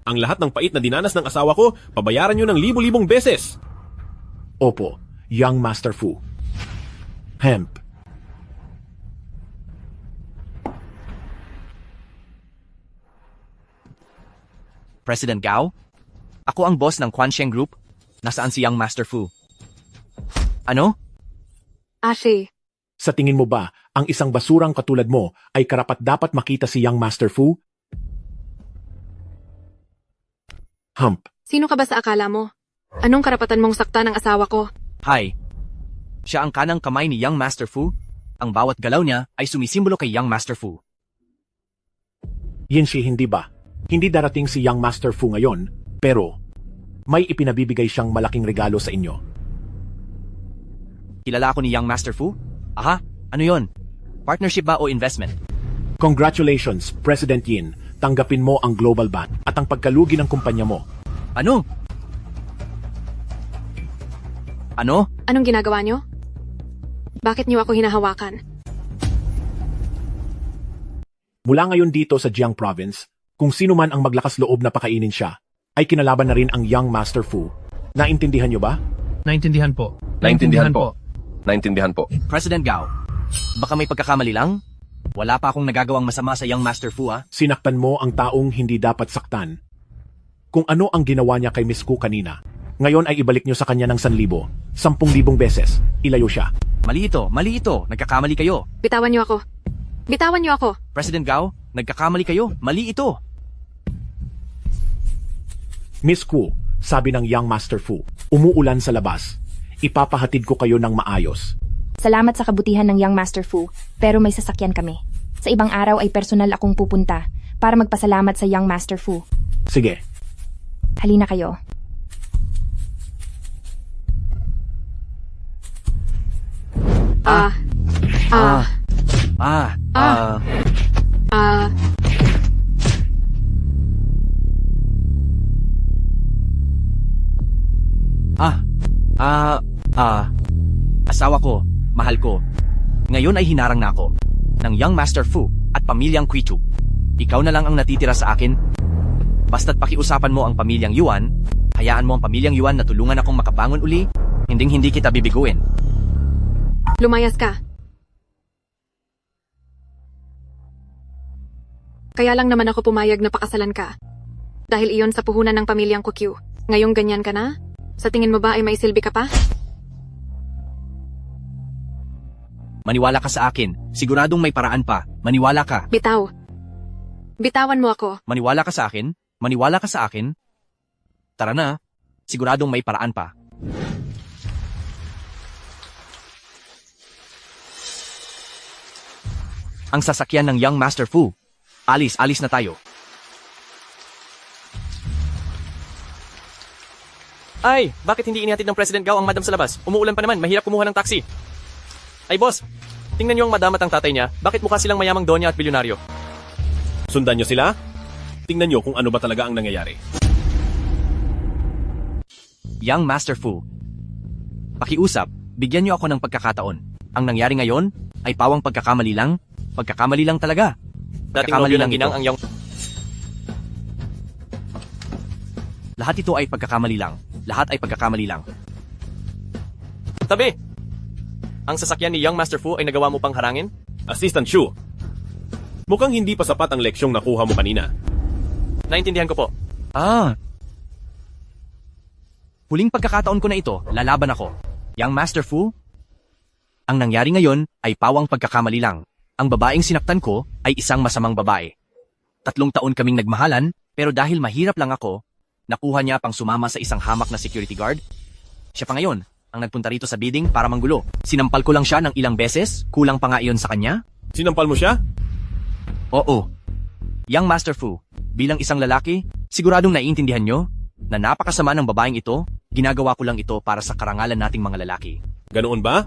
Ang lahat ng pait na dinanas ng asawa ko, pabayaran nyo ng libo-libong beses. Opo, Young Master Fu. Hemp. President Gao? Ako ang boss ng Quansheng Group. Nasaan si Young Master Fu? Ano? Ashi. Sa tingin mo ba, ang isang basurang katulad mo ay karapat-dapat makita si Young Master Fu? Hump. Sino ka ba sa akala mo? Anong karapatan mong saktan ng asawa ko? Hi. Siya ang kanang kamay ni Young Master Fu. Ang bawat galaw niya ay sumisimbolo kay Young Master Fu. Yinshi, hindi ba? Hindi darating si Young Master Fu ngayon, pero may ipinabibigay siyang malaking regalo sa inyo. Kilala ako ni Young Master Fu? Aha, ano yon? Partnership ba o investment? Congratulations, President Yin. Tanggapin mo ang Global Ban at ang pagkalugi ng kumpanya mo. Ano? Ano? Anong ginagawa nyo? Bakit nyo ako hinahawakan? Mula ngayon dito sa Jiang Province, kung sino man ang maglakas loob na pakainin siya, ay kinalaban na rin ang Young Master Fu. Naintindihan nyo ba? Naintindihan po. Naintindihan po. Naintindihan po. President Gao, baka may pagkakamali lang? Wala pa akong nagagawang masama sa Young Master Fu, ah. Sinaktan mo ang taong hindi dapat saktan. Kung ano ang ginawa niya kay Miss Ku kanina, ngayon ay ibalik nyo sa kanya ng 1,000, 10,000 beses. Ilayo siya. Mali ito, mali ito. Nagkakamali kayo. Bitawan nyo ako. Bitawan nyo ako. President Gao, nagkakamali kayo. Mali ito. Miss Ku, sabi ng Young Master Fu, umuulan sa labas. Ipapahatid ko kayo ng maayos. Salamat sa kabutihan ng Young Master Fu, pero may sasakyan kami. Sa ibang araw ay personal akong pupunta para magpasalamat sa Young Master Fu. Sige. Halina kayo. Asawa ko, mahal ko. Ngayon ay hinarang na ako ng Young Master Fu at pamilyang Quitu. Ikaw na lang ang natitira sa akin. Basta't pakiusapan mo ang pamilyang Yuan, hayaan mo ang pamilyang Yuan na tulungan akong makabangon uli, hindi kita bibiguin. Lumayas ka. Kaya lang naman ako pumayag na pakasalan ka. Dahil iyon sa puhunan ng pamilyang Kukyu. Ngayong ganyan ka na? Sa tingin mo ba ay may silbi ka pa? Maniwala ka sa akin. Siguradong may paraan pa. Maniwala ka. Bitaw. Bitawan mo ako. Maniwala ka sa akin? Maniwala ka sa akin? Tara na. Siguradong may paraan pa. Ang sasakyan ng Young Master Fu. Alis na tayo. Ay, bakit hindi inihatid ng President Gao ang madam sa labas? Umuulan pa naman, mahirap kumuha ng taxi. Ay boss, Tingnan niyo ang madam at ang tatay niya, bakit mukha silang mayamang donya at bilyonaryo? Sundan niyo sila? Tingnan niyo kung ano ba talaga ang nangyayari. Young Master Fu. Pakiusap, bigyan niyo ako ng pagkakataon. Ang nangyari ngayon ay pawang pagkakamali lang talaga. Dating nobyo ng ginang ang young... Lahat ito ay pagkakamali lang. Lahat ay pagkakamali lang. Tabi! Ang sasakyan ni Young Master Fu ay nagawa mo pang harangin? Assistant Shu, mukhang hindi pa sapat ang leksyong nakuha mo kanina. Naintindihan ko po. Huling pagkakataon ko na ito, lalaban ako. Young Master Fu? Ang nangyari ngayon ay pawang pagkakamali lang. Ang babaeng sinaktan ko ay isang masamang babae. 3 taon kaming nagmahalan, pero dahil mahirap lang ako, nakuha niya pang sumama sa isang hamak na security guard. Siya pa ngayon ang nagpunta rito sa bidding para manggulo. Sinampal ko lang siya ng ilang beses, kulang pa nga iyon sa kanya. Sinampal mo siya? Oo. Young Master Fu, bilang isang lalaki, siguradong naiintindihan nyo na napakasama ng babaeng ito, ginagawa ko lang ito para sa karangalan nating mga lalaki. Ganoon ba?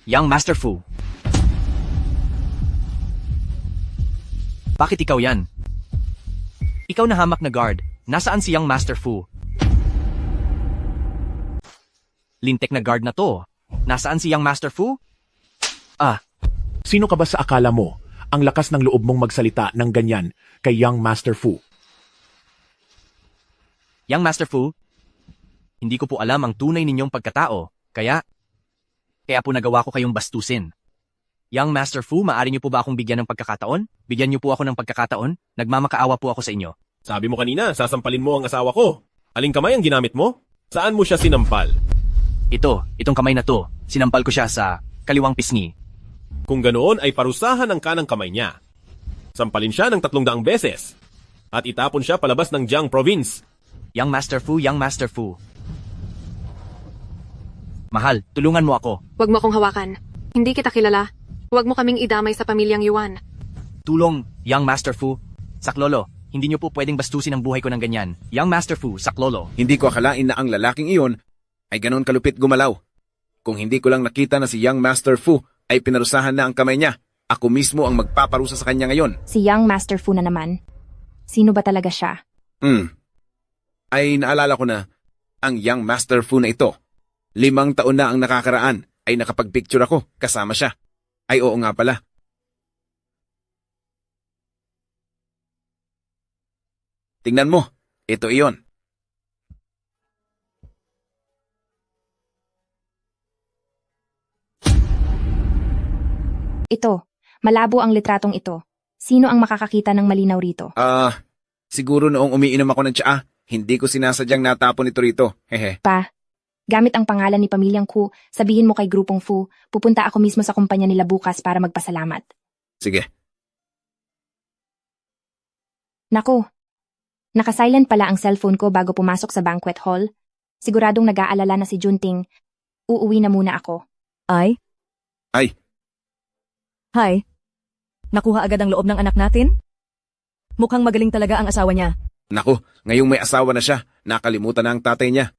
Young Master Fu. Bakit ikaw yan? Ikaw na hamak na guard. Nasaan si Young Master Fu? Lintek na guard na to. Nasaan si Young Master Fu? Sino ka ba sa akala mo? Ang lakas ng loob mong magsalita ng ganyan kay Young Master Fu. Young Master Fu, hindi ko po alam ang tunay ninyong pagkatao, kaya po nagawa ko kayong bastusin. Young Master Fu, maaari niyo po ba akong bigyan ng pagkakataon? Bigyan niyo po ako ng pagkakataon? Nagmamakaawa po ako sa inyo. Sabi mo kanina, sasampalin mo ang asawa ko. Aling kamay ang ginamit mo? Saan mo siya sinampal? Itong kamay na to, sinampal ko siya sa kaliwang pisngi. Kung ganoon ay parusahan ang kanang kamay niya. Sampalin siya ng 300 beses. At itapon siya palabas ng Jiang Province. Young Master Fu, Young Master Fu. Mahal, tulungan mo ako. Huwag mo akong hawakan. Hindi kita kilala. Huwag mo kaming idamay sa pamilyang Yuan. Tulong, Young Master Fu. Saklolo, hindi niyo po pwedeng bastusin ang buhay ko ng ganyan. Young Master Fu, saklolo. Hindi ko akalain na ang lalaking iyon ay ganon kalupit gumalaw. Kung hindi ko lang nakita na si Young Master Fu ay pinarusahan na ang kamay niya, ako mismo ang magpaparusa sa kanya ngayon. Si Young Master Fu na naman. Sino ba talaga siya? Ay naalala ko na ang Young Master Fu na ito. 5 taon na ang nakakaraan ay nakapag-picture ako kasama siya. Ay oo nga pala. Tingnan mo, ito iyon. Ito, malabo ang litratong ito. Sino ang makakakita ng malinaw rito? Siguro noong umiinom ako ng tsaa, hindi ko sinasadyang natapon ito rito. Hehe. Pa, gamit ang pangalan ni pamilyang Ku, sabihin mo kay grupong Fu, pupunta ako mismo sa kumpanya nila bukas para magpasalamat. Sige. Naku, naka-silent pala ang cellphone ko bago pumasok sa banquet hall. Siguradong nag-aalala na si Junting. Uuwi na muna ako. Ay? Hi. Nakuha agad ang loob ng anak natin? Mukhang magaling talaga ang asawa niya. Naku, ngayong may asawa na siya, nakalimutan na ang tatay niya.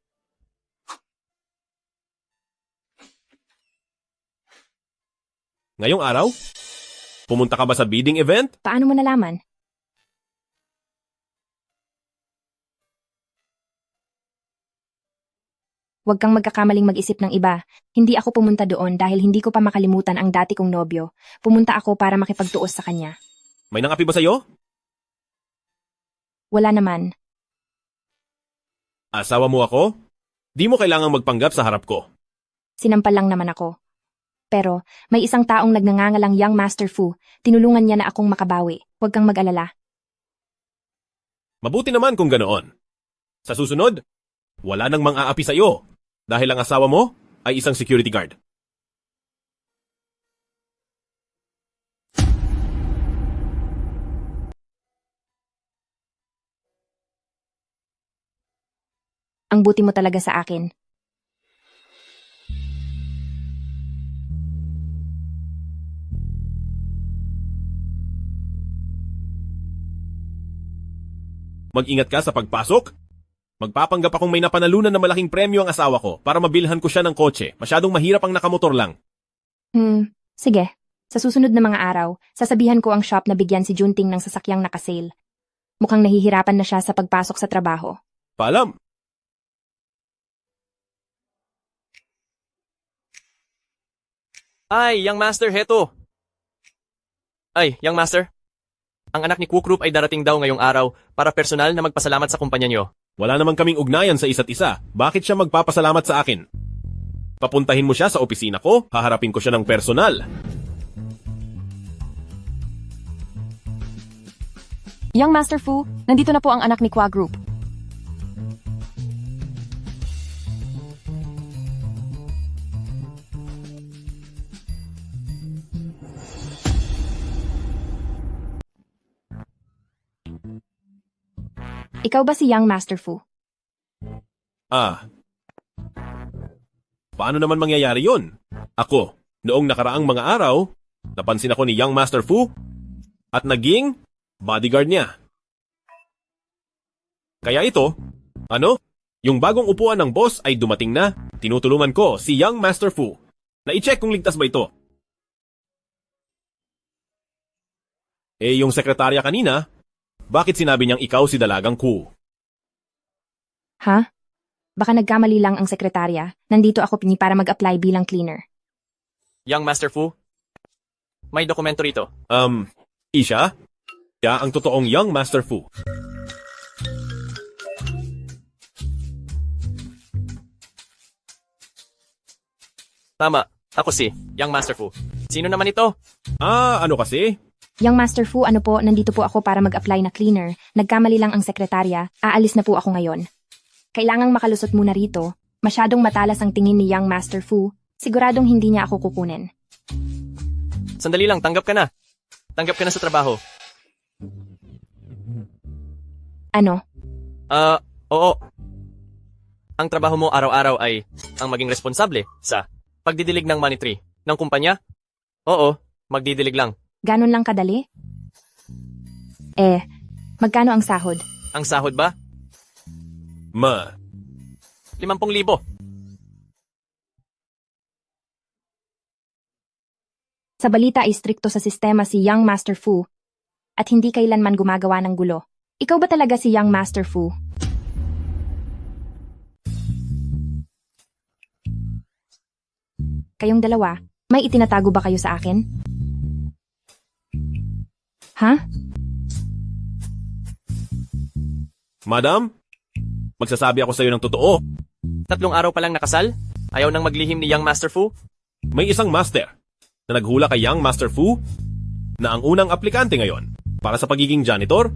Ngayong araw? Pumunta ka ba sa bidding event? Paano mo nalaman? Huwag kang magkakamaling mag-isip ng iba. Hindi ako pumunta doon dahil hindi ko pa makalimutan ang dati kong nobyo. Pumunta ako para makipagtuos sa kanya. May nangapi ba sa'yo? Wala naman. Asawa mo ako? Di mo kailangang magpanggap sa harap ko. Sinampal lang naman ako. Pero may isang taong nagngangalang Young Master Fu. Tinulungan niya na akong makabawi. Huwag kang mag-alala. Mabuti naman kung ganoon. Sa susunod, wala nang mang-aapi sa'yo. Dahil ang asawa mo ay isang security guard. Ang buti mo talaga sa akin. Mag-ingat ka sa pagpasok. Magpapanggap akong may napanalunan na malaking premyo ang asawa ko para mabilhan ko siya ng kotse. Masyadong mahirap ang nakamotor lang. Sige. Sa susunod na mga araw, sasabihan ko ang shop na bigyan si Junting ng sasakyang nakasale. Mukhang nahihirapan na siya sa pagpasok sa trabaho. Paalam. Ay, Young Master, heto. Ay, Young Master. Ang anak ni Kukrup ay darating daw ngayong araw para personal na magpasalamat sa kumpanya niyo. Wala naman kaming ugnayan sa isa't isa. Bakit siya magpapasalamat sa akin? Papuntahin mo siya sa opisina ko, haharapin ko siya ng personal. Young Master Fu, nandito na po ang anak ni Kwa Group. Ikaw ba si Young Master Fu? Paano naman mangyayari yun? Ako, noong nakaraang mga araw, napansin ako ni Young Master Fu at naging bodyguard niya. Kaya ito, yung bagong upuan ng boss ay dumating na, tinutulungan ko si Young Master Fu na i-check kung ligtas ba ito. Yung sekretarya kanina, bakit sinabi niyang ikaw si Dalagang Ku? Ha? Baka nagkamali lang ang sekretarya. Nandito ako para mag-apply bilang cleaner. Young Master Fu, may dokumento rito. Isha? Siya ang totoong Young Master Fu. Tama, ako si Young Master Fu. Sino naman ito? Ano kasi? Young Master Fu, nandito po ako para mag-apply na cleaner. Nagkamali lang ang sekretarya. Aalis na po ako ngayon. Kailangang makalusot muna rito. Masyadong matalas ang tingin ni Young Master Fu. Siguradong hindi niya ako kukunin. Sandali lang, tanggap ka na. Tanggap ka na sa trabaho. Ano? Oo. Ang trabaho mo araw-araw ay ang maging responsable sa pagdidilig ng money tree ng kumpanya? Oo, magdidilig lang. Ganon lang kadali? Magkano ang sahod? Ang sahod ba? 50,000. Sa balita ay strikto sa sistema si Young Master Fu at hindi kailanman gumagawa ng gulo. Ikaw ba talaga si Young Master Fu? Kayong dalawa, may itinatago ba kayo sa akin? Ha? Madam, magsasabi ako sa iyo ng totoo. 3 araw pa lang nakasal? Ayaw nang maglihim ni Young Master Fu? May isang master na naghula kay Young Master Fu na ang unang aplikante ngayon para sa pagiging janitor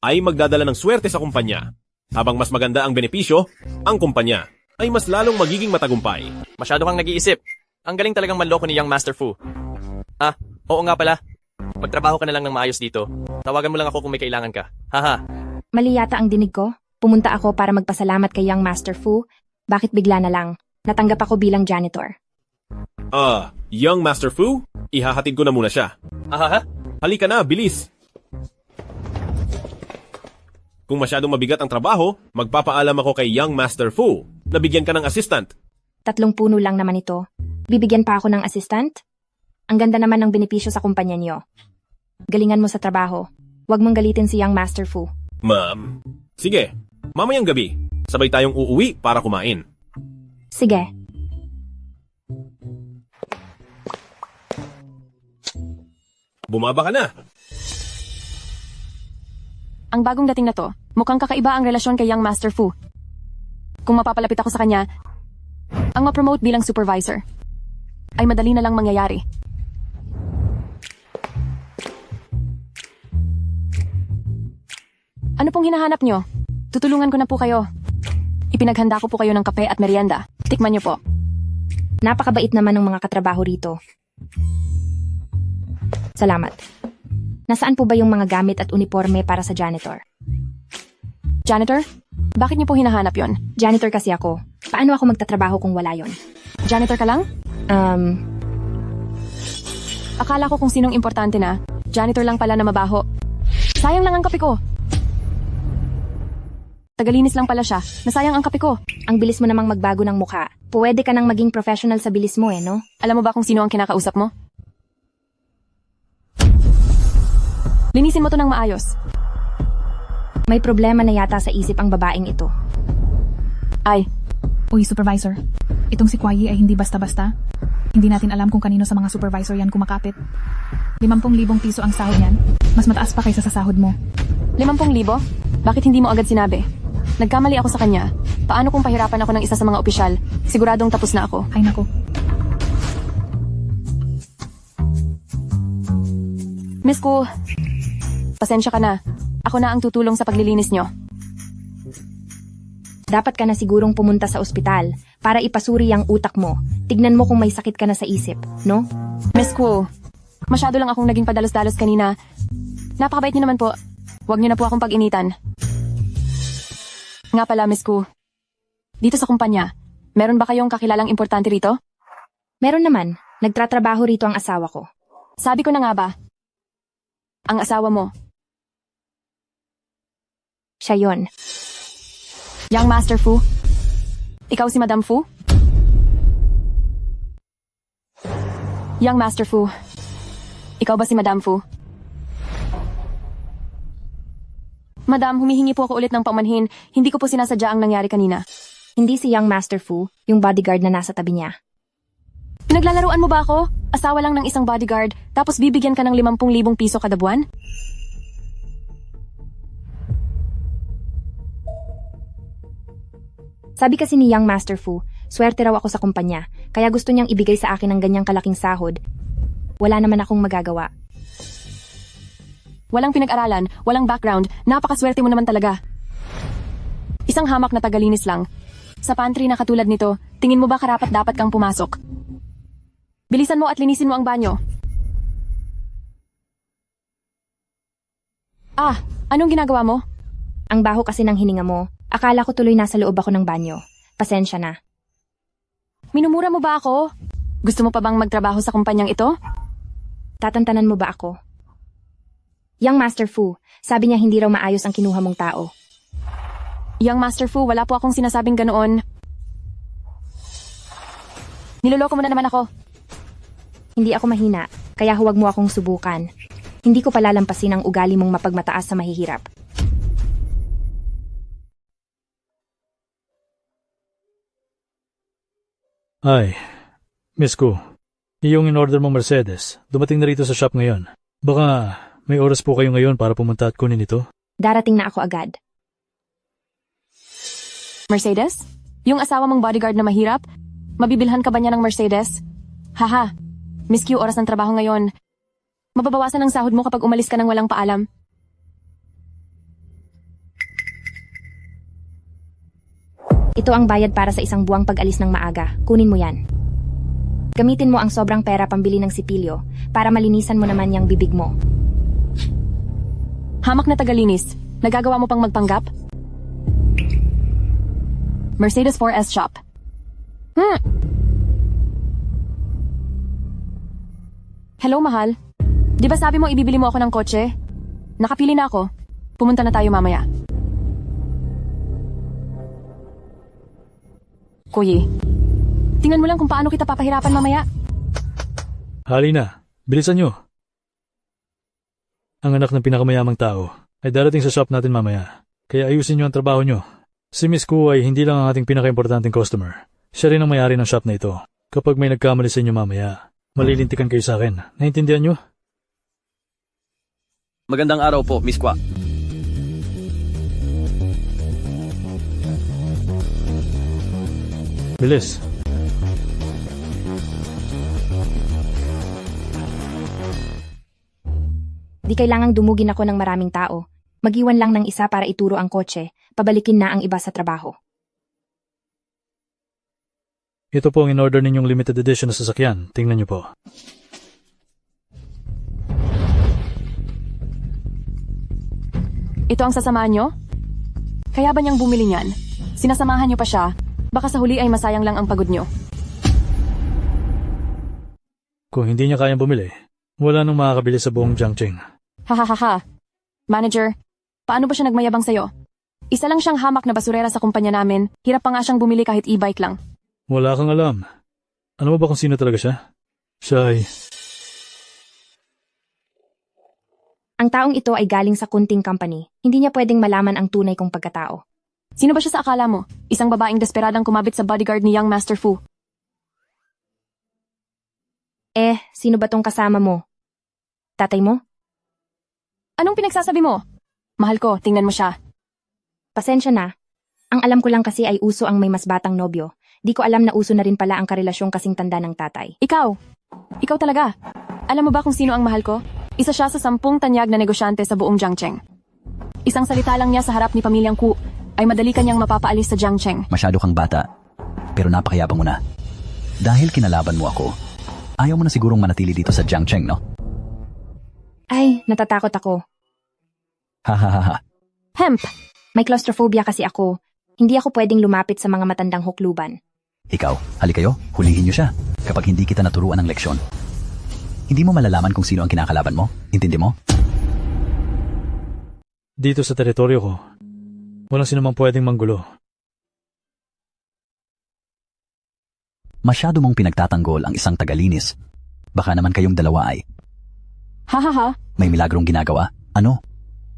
ay magdadala ng swerte sa kumpanya. Habang mas maganda ang benepisyo, ang kumpanya ay mas lalong magiging matagumpay. Masyado kang nag-iisip. Ang galing talagang manloko ni Young Master Fu. Oo nga pala. Magtrabaho ka na lang ng maayos dito. Tawagan mo lang ako kung may kailangan ka. Haha. Mali yata ang dinig ko. Pumunta ako para magpasalamat kay Young Master Fu. Bakit bigla na lang? Natanggap ako bilang janitor. Young Master Fu, ihahatid ko na muna siya. Halika na, bilis. Kung masyadong mabigat ang trabaho, magpapaalam ako kay Young Master Fu na bigyan ka ng assistant. 3 puno lang naman ito. Bibigyan pa ako ng assistant? Ang ganda naman ng benepisyo sa kumpanya niyo. Galingan mo sa trabaho. Huwag mong galitin si Young Master Fu. Ma'am, sige. Mamayang gabi, sabay tayong uuwi para kumain. Sige. Bumaba ka na. Ang bagong dating na to, mukhang kakaiba ang relasyon kay Young Master Fu. Kung mapapalapit ako sa kanya, ang ma-promote bilang supervisor ay madali na lang mangyayari. Ano pong hinahanap nyo? Tutulungan ko na po kayo. Ipinaghanda ko po kayo ng kape at merienda. Tikman nyo po. Napakabait naman ng mga katrabaho rito. Salamat. Nasaan po ba yung mga gamit at uniforme para sa janitor? Janitor? Bakit niyo po hinahanap yon? Janitor kasi ako. Paano ako magtatrabaho kung wala yon? Janitor ka lang? Akala ko kung sinong importante na. Janitor lang pala na mabaho. Sayang lang ang kape ko. Tagalinis lang pala siya. Nasayang ang kape ko. Ang bilis mo namang magbago ng mukha. Pwede ka nang maging professional sa bilis mo no? Alam mo ba kung sino ang kinakausap mo? Linisin mo to ng maayos. May problema na yata sa isip ang babaeng ito. Ay. Uy, supervisor. Itong si Kwayi ay hindi basta-basta. Hindi natin alam kung kanino sa mga supervisor yan kumakapit. 50,000 piso ang sahod niyan. Mas mataas pa kaysa sa sahod mo. 50,000? Bakit hindi mo agad sinabi? Nagkamali ako sa kanya. Paano kung pahirapan ako ng isa sa mga opisyal? Siguradong tapos na ako. Ay nako. Miss Ku, pasensya ka na. Ako na ang tutulong sa paglilinis nyo. Dapat ka na sigurong pumunta sa ospital para ipasuri ang utak mo. Tignan mo kung may sakit ka na sa isip, no? Miss Ku, masyado lang akong naging padalos-dalos kanina. Napakabait niyo naman po. Huwag niyo na po akong pag-initan. Nga pala, Miss Ku. Dito sa kumpanya, meron ba kayong kakilalang importante rito? Meron naman. Nagtratrabaho rito ang asawa ko. Sabi ko na nga ba? Ang asawa mo. Siya yon. Young Master Fu? Ikaw si Madam Fu? Young Master Fu. Ikaw ba si Madam Fu? Madam, humihingi po ako ulit ng paumanhin. Hindi ko po sinasadya ang nangyari kanina. Hindi si Young Master Fu, yung bodyguard na nasa tabi niya. Pinaglalaruan mo ba ako? Asawa lang ng isang bodyguard, tapos bibigyan ka ng 50,000 piso kada buwan? Sabi kasi ni Young Master Fu, swerte raw ako sa kumpanya, kaya gusto niyang ibigay sa akin ng ganyang kalaking sahod. Wala naman akong magagawa. Walang pinag-aralan, walang background, napakaswerte mo naman talaga. Isang hamak na tagalinis lang. Sa pantry na katulad nito, tingin mo ba karapat-dapat kang pumasok? Bilisan mo at linisin mo ang banyo. Ah, anong ginagawa mo? Ang baho kasi ng hininga mo. Akala ko tuloy nasa loob ako ng banyo. Pasensya na. Minumura mo ba ako? Gusto mo pa bang magtrabaho sa kumpanyang ito? Tatantanan mo ba ako? Young Master Fu, sabi niya hindi raw maayos ang kinuha mong tao. Young Master Fu, wala po akong sinasabing ganoon. Niloloko mo na naman ako. Hindi ako mahina, kaya huwag mo akong subukan. Hindi ko palalampasin ang ugali mong mapagmataas sa mahihirap. Ay, Miss Ku, yung in-order mong Mercedes, dumating na rito sa shop ngayon. Baka may oras po kayo ngayon para pumunta at kunin ito? Darating na ako agad. Mercedes? Yung asawa mong bodyguard na mahirap? Mabibilhan ka ba niya ng Mercedes? Haha, Miss Q, oras ng trabaho ngayon. Mababawasan ang sahod mo kapag umalis ka ng walang paalam. Ito ang bayad para sa isang buwang pag-alis ng maaga. Kunin mo yan. Gamitin mo ang sobrang pera pambili ng sipilyo para malinisan mo naman yung bibig mo. Hamak na tagalinis. Nagagawa mo pang magpanggap? Mercedes 4S shop. Hello, mahal. Di ba sabi mo ibibili mo ako ng kotse? Nakapili na ako. Pumunta na tayo mamaya. Kuyi, tingnan mo lang kung paano kita papahirapan mamaya. Halina, bilisan nyo. Ang anak ng pinakamayamang tao ay darating sa shop natin mamaya. Kaya ayusin nyo ang trabaho nyo. Si Miss Ku ay hindi lang ang ating pinaka-importanting customer. Siya rin ang may-ari ng shop na ito. Kapag may nagkamali sa inyo mamaya, malilintikan kayo sa akin. Naintindihan nyo? Magandang araw po, Miss Kwa. Bilis. Di kailangang dumugin ako ng maraming tao. Mag-iwan lang ng isa para ituro ang kotse, pabalikin na ang iba sa trabaho. Ito po ang in-order ninyong limited edition na sasakyan. Tingnan nyo po. Ito ang sasamahan nyo? Kaya ba niyang bumili niyan? Sinasamahan nyo pa siya? Baka sa huli ay masayang lang ang pagod nyo. Kung hindi niya kayang bumili, wala nang makakabili sa buong Jiangcheng. Hahaha. Manager, paano ba siya nagmayabang sa'yo? Isa lang siyang hamak na basurera sa kumpanya namin. Hirap pa nga siyang bumili kahit e-bike lang. Wala kang alam. Ano mo ba kung sino talaga siya? Siya ay... Ang taong ito ay galing sa kunting company. Hindi niya pwedeng malaman ang tunay kong pagkatao. Sino ba siya sa akala mo? Isang babaeng desperadang kumabit sa bodyguard ni Young Master Fu. Sino ba tong kasama mo? Tatay mo? Anong pinagsasabi mo? Mahal ko, tingnan mo siya. Pasensya na. Ang alam ko lang kasi ay uso ang may mas batang nobyo. Di ko alam na uso na rin pala ang karelasyong kasing tanda ng tatay. Ikaw talaga. Alam mo ba kung sino ang mahal ko? Isa siya sa 10 tanyag na negosyante sa buong Jiangcheng. Isang salita lang niya sa harap ni pamilyang Ku ay madali kanyang mapapaalis sa Jiangcheng. Masyado kang bata, pero napakayabang mo na. Dahil kinalaban mo ako, ayaw mo na sigurong manatili dito sa Jiangcheng, no? Ay, natatakot ako. Hahaha. Hemp! May claustrophobia kasi ako. Hindi ako pwedeng lumapit sa mga matandang hukluban. Ikaw, hali kayo, hulihin niyo siya kapag hindi kita naturuan ng leksyon. Hindi mo malalaman kung sino ang kinakalaban mo, intindi mo? Dito sa teritoryo ko, walang sinumang pwedeng manggulo. Masyado mong pinagtatanggol ang isang tagalinis. Baka naman kayong dalawa ay Hahaha. may milagrong ginagawa. Ano?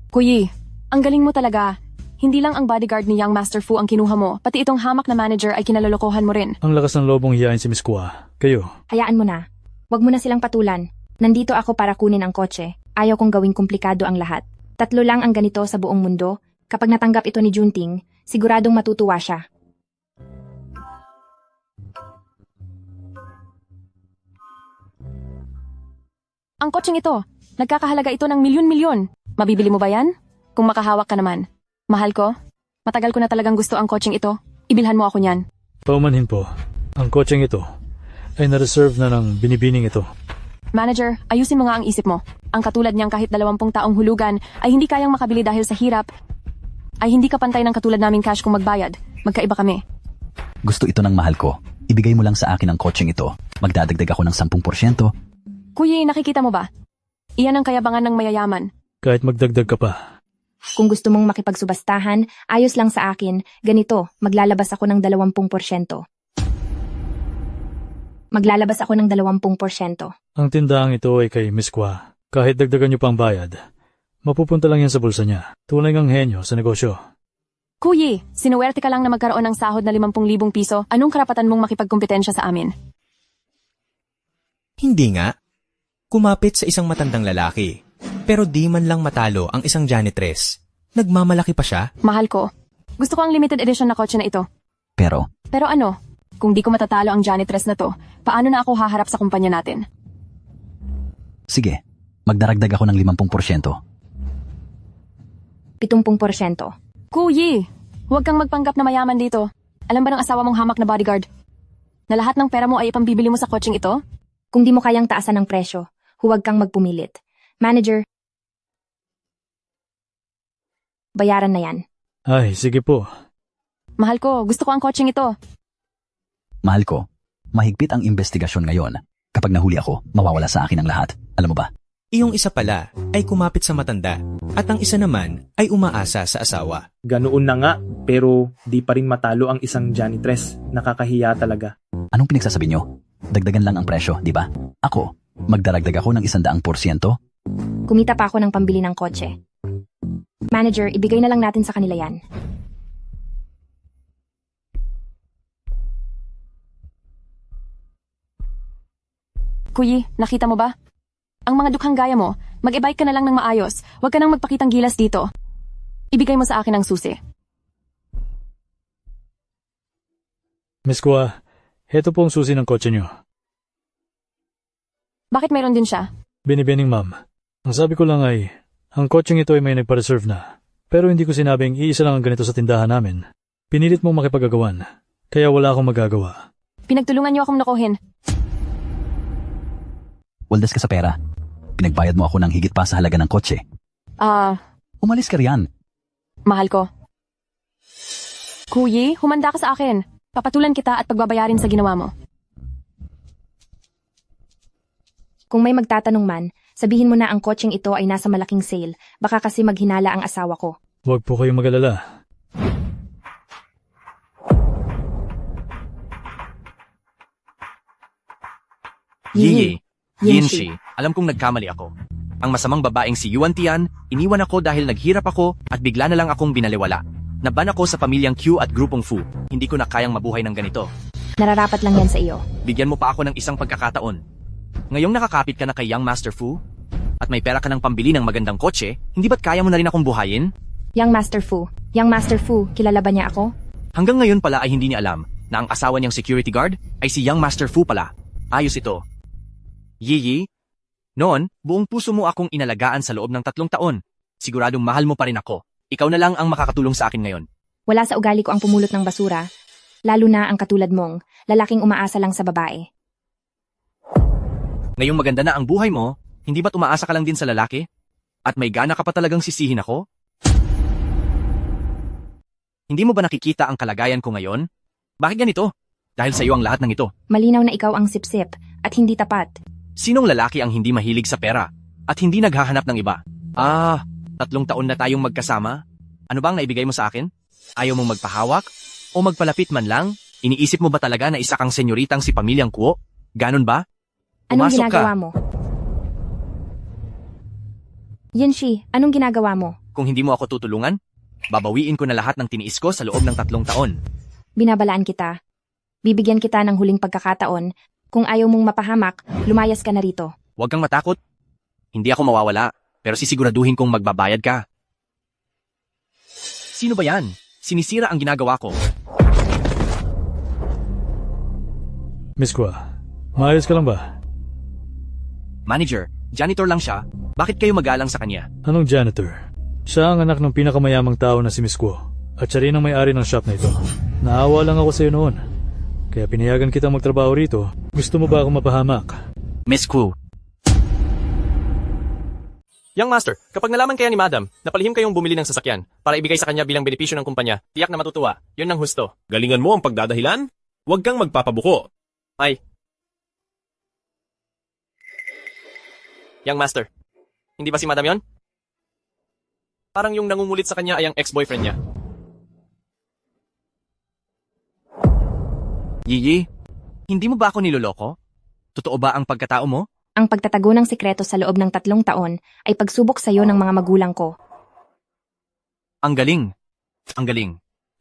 Kuyi, ang galing mo talaga. Hindi lang ang bodyguard ni Young Master Fu ang kinuha mo, pati itong hamak na manager ay kinalolokohan mo rin. Ang lakas ng lobong hiyain si Miss Kua. Kayo. Hayaan mo na. Huwag mo na silang patulan. Nandito ako para kunin ang kotse. Ayaw kong gawing komplikado ang lahat. 3 lang ang ganito sa buong mundo. Kapag natanggap ito ni Junting, siguradong matutuwa siya. Ang kotseng ito, nagkakahalaga ito ng milyon-milyon. Mabibili mo ba yan? Kung makahawak ka naman. Mahal ko, matagal ko na talagang gusto ang kotseng ito. Ibilhan mo ako niyan. Paumanhin po, ang kotseng ito ay na-reserve na ng binibining ito. Manager, ayusin mo nga ang isip mo. Ang katulad niyang kahit 20 taong hulugan ay hindi kayang makabili dahil sa hirap, ay hindi ka pantay ng katulad naming cash kung magbayad. Magkaiba kami. Gusto ito ng mahal ko. Ibigay mo lang sa akin ang kotseng ito. Magdadagdag ako ng 10%. Kuya, nakikita mo ba? Iyan ang kayabangan ng mayayaman. Kahit magdagdag ka pa. Kung gusto mong makipagsubastahan, ayos lang sa akin. Ganito, maglalabas ako ng 20%. Maglalabas ako ng 20%. Ang tindahang ito ay kay Miss Kua. Kahit dagdagan niyo pang bayad, mapupunta lang yan sa bulsa niya. Tunay ngang henyo sa negosyo. Kuya, sinuwerte ka lang na magkaroon ng sahod na 50,000 piso. Anong karapatan mong makipagkompetensya sa amin? Hindi nga. Kumapit sa isang matandang lalaki. Pero di man lang matalo ang isang janitress. Nagmamalaki pa siya. Mahal ko. Gusto ko ang limited edition na kotse na ito. Pero ano? Kung di ko matatalo ang janitress na to, paano na ako haharap sa kumpanya natin? sige, magdaragdag ako ng 50%. 70%. Kuyi, huwag kang magpanggap na mayaman dito. Alam ba ng asawa mong hamak na bodyguard? Na lahat ng pera mo ay ipambibili mo sa kotseng ito? Kung di mo kayang taasan ng presyo, huwag kang magpumilit. Manager, bayaran na yan. Ay, sige po. Mahal ko, gusto ko ang kotseng ito. Mahal ko, mahigpit ang investigasyon ngayon. Kapag nahuli ako, mawawala sa akin ang lahat. Alam mo ba? Iyong isa pala ay kumapit sa matanda at ang isa naman ay umaasa sa asawa. Ganoon na nga, pero di pa rin matalo ang isang janitress. Nakakahiya talaga. Anong pinagsasabi nyo? Dagdagan lang ang presyo, di ba? Ako, magdaragdag ako ng 100%. Kumita pa ako ng pambili ng kotse. Manager, ibigay na lang natin sa kanila yan. Kuyi, nakita mo ba? Ang mga dukhang gaya mo, mag-e-bike ka na lang ng maayos. Huwag ka nang magpakitang gilas dito. Ibigay mo sa akin ang susi. Miss Kua, heto po ang susi ng kotse nyo. Bakit mayroon din siya? Binibining ma'am. Ang sabi ko lang ay, ang kotseng ito ay may nagpa-reserve na. Pero hindi ko sinabing iisa lang ang ganito sa tindahan namin. Pinilit mong makipag-agawan, kaya wala akong magagawa. Pinagtulungan niyo akong nakuhin. Waldas ka sa pera. Pinagbayad mo ako ng higit pa sa halaga ng kotse. Umalis ka riyan. Mahal ko. Kuyi, humanda ka sa akin. Papatulan kita at pagbabayarin sa ginawa mo. Kung may magtatanong man, sabihin mo na ang kotseng ito ay nasa malaking sale. Baka kasi maghinala ang asawa ko. Huwag po kayong mag-alala. Yiyi, Yinshi. Yinshi, alam kong nagkamali ako. Ang masamang babaeng si Yuan Tian, iniwan ako dahil naghirap ako at bigla na lang akong binaliwala. Naban ako sa pamilyang Q at grupong Fu. Hindi ko na kayang mabuhay ng ganito. Nararapat lang yan sa iyo. Bigyan mo pa ako ng isang pagkakataon. Ngayong nakakapit ka na kay Young Master Fu, at may pera ka ng pambili ng magandang kotse, hindi ba't kaya mo na rin akong buhayin? Young Master Fu, kilala ba niya ako? Hanggang ngayon pala ay hindi niya alam na ang asawa niyang security guard ay si Young Master Fu pala. Ayos ito. Yiyi, noon, buong puso mo akong inalagaan sa loob ng 3 taon. Siguradong mahal mo pa rin ako. Ikaw na lang ang makakatulong sa akin ngayon. Wala sa ugali ko ang pumulot ng basura, lalo na ang katulad mong, lalaking umaasa lang sa babae. Ngayong maganda na ang buhay mo, hindi ba't umaasa ka lang din sa lalaki? At may gana ka pa talagang sisihin ako? Hindi mo ba nakikita ang kalagayan ko ngayon? Bakit ganito? Dahil sa iyo ang lahat ng ito. Malinaw na ikaw ang sipsip at hindi tapat. Sinong lalaki ang hindi mahilig sa pera at hindi naghahanap ng iba? 3 taon na tayong magkasama? Ano bang naibigay mo sa akin? Ayaw mong magpahawak? O magpalapit man lang? Iniisip mo ba talaga na isa kang senyoritang si pamilyang Kuo? Ganon ba? Anong Pumasok ginagawa ka. mo? Yinshi, anong ginagawa mo? Kung hindi mo ako tutulungan, babawiin ko na lahat ng tiniis ko sa loob ng 3 taon. Binabalaan kita. Bibigyan kita ng huling pagkakataon. Kung ayaw mong mapahamak, lumayas ka na rito. Huwag kang matakot. Hindi ako mawawala, pero sisiguraduhin kong magbabayad ka. Sino ba yan? Sinisira ang ginagawa ko. Miss Kwa, maayos ka lang ba? Manager, janitor lang siya. Bakit kayo magalang sa kanya? Anong janitor? Siya ang anak ng pinakamayamang tao na si Miss Kwa. At siya rin ang may-ari ng shop na ito. Naawa lang ako sa iyo noon. Kaya pinayagan kitang magtrabaho rito. Gusto mo ba ako mapahamak? Miss Ku. Young Master, kapag nalaman kaya ni Madam na palihim kayong bumili ng sasakyan para ibigay sa kanya bilang benepisyo ng kumpanya, tiyak na matutuwa. Yun ang husto. Galingan mo ang pagdadahilan? Huwag kang magpapabuko. Ay. Young Master, hindi ba si Madam yon? Parang yung nangungulit sa kanya ay ang ex-boyfriend niya. Yiyi, hindi mo ba ako niloloko? Totoo ba ang pagkatao mo? Ang pagtatago ng sikreto sa loob ng 3 taon ay pagsubok sa iyo ng mga magulang ko. Ang galing. Ang galing.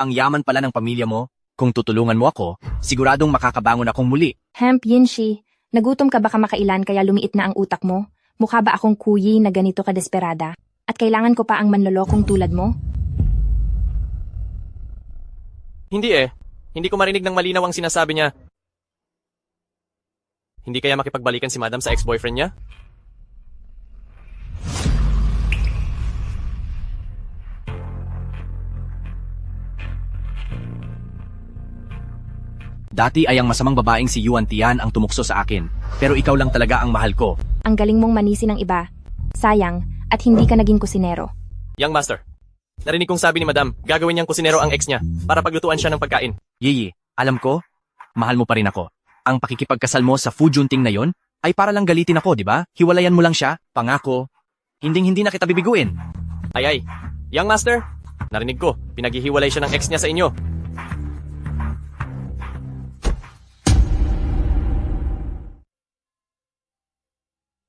Ang yaman pala ng pamilya mo. Kung tutulungan mo ako, siguradong makakabangon akong muli. Hemp, Yinshi, nagutom ka ba kamakailan kaya lumiit na ang utak mo? Mukha ba akong kuyi na ganito kadesperada? At kailangan ko pa ang manlolokong tulad mo? Hindi eh. Hindi ko marinig ng malinaw ang sinasabi niya. Hindi kaya makipagbalikan si Madam sa ex-boyfriend niya? Dati ay ang masamang babaeng si Yuan Tian ang tumukso sa akin. Pero ikaw lang talaga ang mahal ko. Ang galing mong manisi ng iba. Sayang, at hindi ka naging kusinero. Young Master, narinig kong sabi ni Madam, gagawin niyang kusinero ang ex niya para paglutuan siya ng pagkain. Yiyi, alam ko, mahal mo pa rin ako. Ang pakikipagkasal mo sa Fu Junting na yon ay para lang galitin ako, di ba? Hiwalayan mo lang siya, pangako. Hinding-hindi na kita bibiguin. Ay, Young Master, narinig ko, pinaghihiwalay siya ng ex niya sa inyo.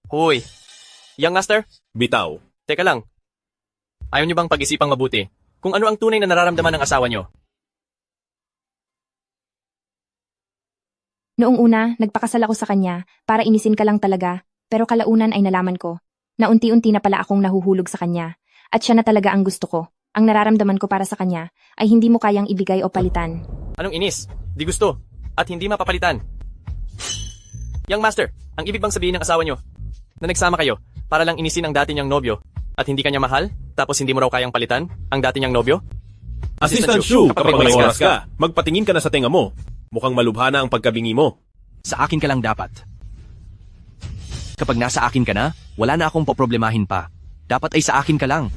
Hoy, Young Master? Bitaw. Teka lang. Ayaw niyo bang pag-isipang mabuti kung ano ang tunay na nararamdaman ng asawa niyo? Noong una, nagpakasal ako sa kanya para inisin ka lang talaga, pero kalaunan ay nalaman ko na unti-unti na pala akong nahuhulog sa kanya at siya na talaga ang gusto ko. Ang nararamdaman ko para sa kanya ay hindi mo kayang ibigay o palitan. Anong inis? Di gusto. At hindi mapapalitan. Young Master, ang ibig bang sabihin ng asawa niyo na nagsama kayo para lang inisin ang dati niyang nobyo at hindi kanya mahal tapos hindi mo raw kayang palitan ang dati niyang nobyo? Assistant Shu, kapag may oras ka, magpatingin ka na sa tenga mo. Mukhang malubha na ang pagkabingi mo. Sa akin ka lang dapat. Kapag nasa akin ka na, wala na akong poproblemahin pa. Dapat ay sa akin ka lang.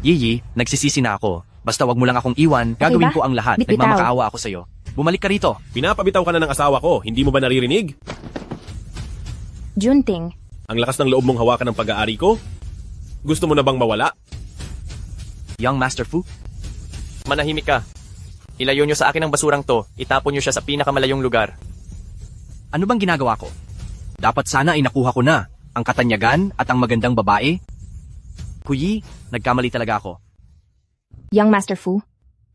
Yiyi, nagsisisi na ako. Basta wag mo lang akong iwan, gagawin ko ang lahat. Bitbitaw. Nagmamakaawa ako sa'yo. Bumalik ka rito. Pinapabitaw ka na ng asawa ko, hindi mo ba naririnig? Junting, Ang lakas ng loob mong hawakan ng pag-aari ko? Gusto mo na bang mawala? Young Master Fu? Manahimik ka. Ilayo niyo sa akin ang basurang to, itapon niyo siya sa pinakamalayong lugar. Ano bang ginagawa ko? Dapat sana ay nakuha ko na ang katanyagan at ang magandang babae. Puyi, nagkamali talaga ako. Young Master Fu,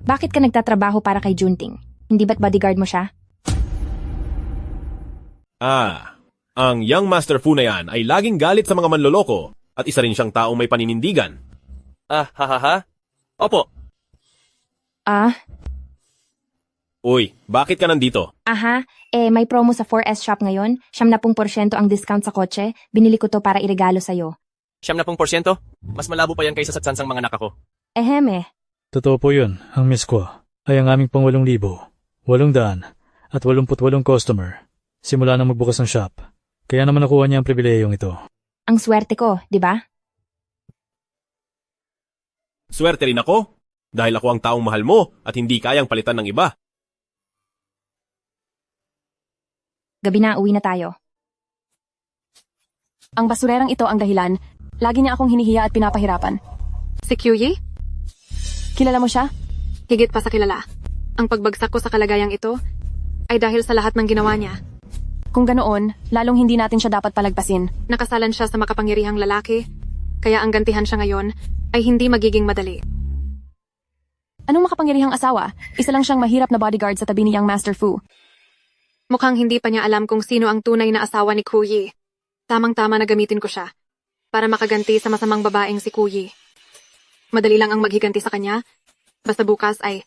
bakit ka nagtatrabaho para kay Junting? Hindi ba't bodyguard mo siya? Ang Young Master Fu na yan ay laging galit sa mga manloloko at isa rin siyang taong may paninindigan. Opo. Uy, bakit ka nandito? May promo sa 4S shop ngayon. 70% ang discount sa kotse. Binili ko to para iregalo sa'yo. 70%? Mas malabo pa yan kaysa sa tsansang mga anak ko. Totoo po yun. Ang miss ko ay ang aming pang 8,000, 800 at 88 customer. Simula nang magbukas ng shop. Kaya naman nakuha niya ang pribilehiyong ito. Ang swerte ko, di ba? Swerte rin ako, dahil ako ang taong mahal mo at hindi kayang palitan ng iba. Gabi na, uwi na tayo. Ang basurerang ito ang dahilan. Lagi niya akong hinihiya at pinapahirapan. Si Kyuyi? Kilala mo siya? Higit pa sa kilala. Ang pagbagsak ko sa kalagayang ito ay dahil sa lahat ng ginawa niya. Kung ganoon, lalong hindi natin siya dapat palagpasin. Nakasalan siya sa makapangyarihang lalaki, kaya ang gantihan siya ngayon ay hindi magiging madali. Anong makapangyarihang asawa? Isa lang siyang mahirap na bodyguard sa tabi ni Young Master Fu. Mukhang hindi pa niya alam kung sino ang tunay na asawa ni Kuyi. Tamang-tama na gamitin ko siya para makaganti sa masamang babaeng si Kuyi. Madali lang ang maghiganti sa kanya, basta bukas ay...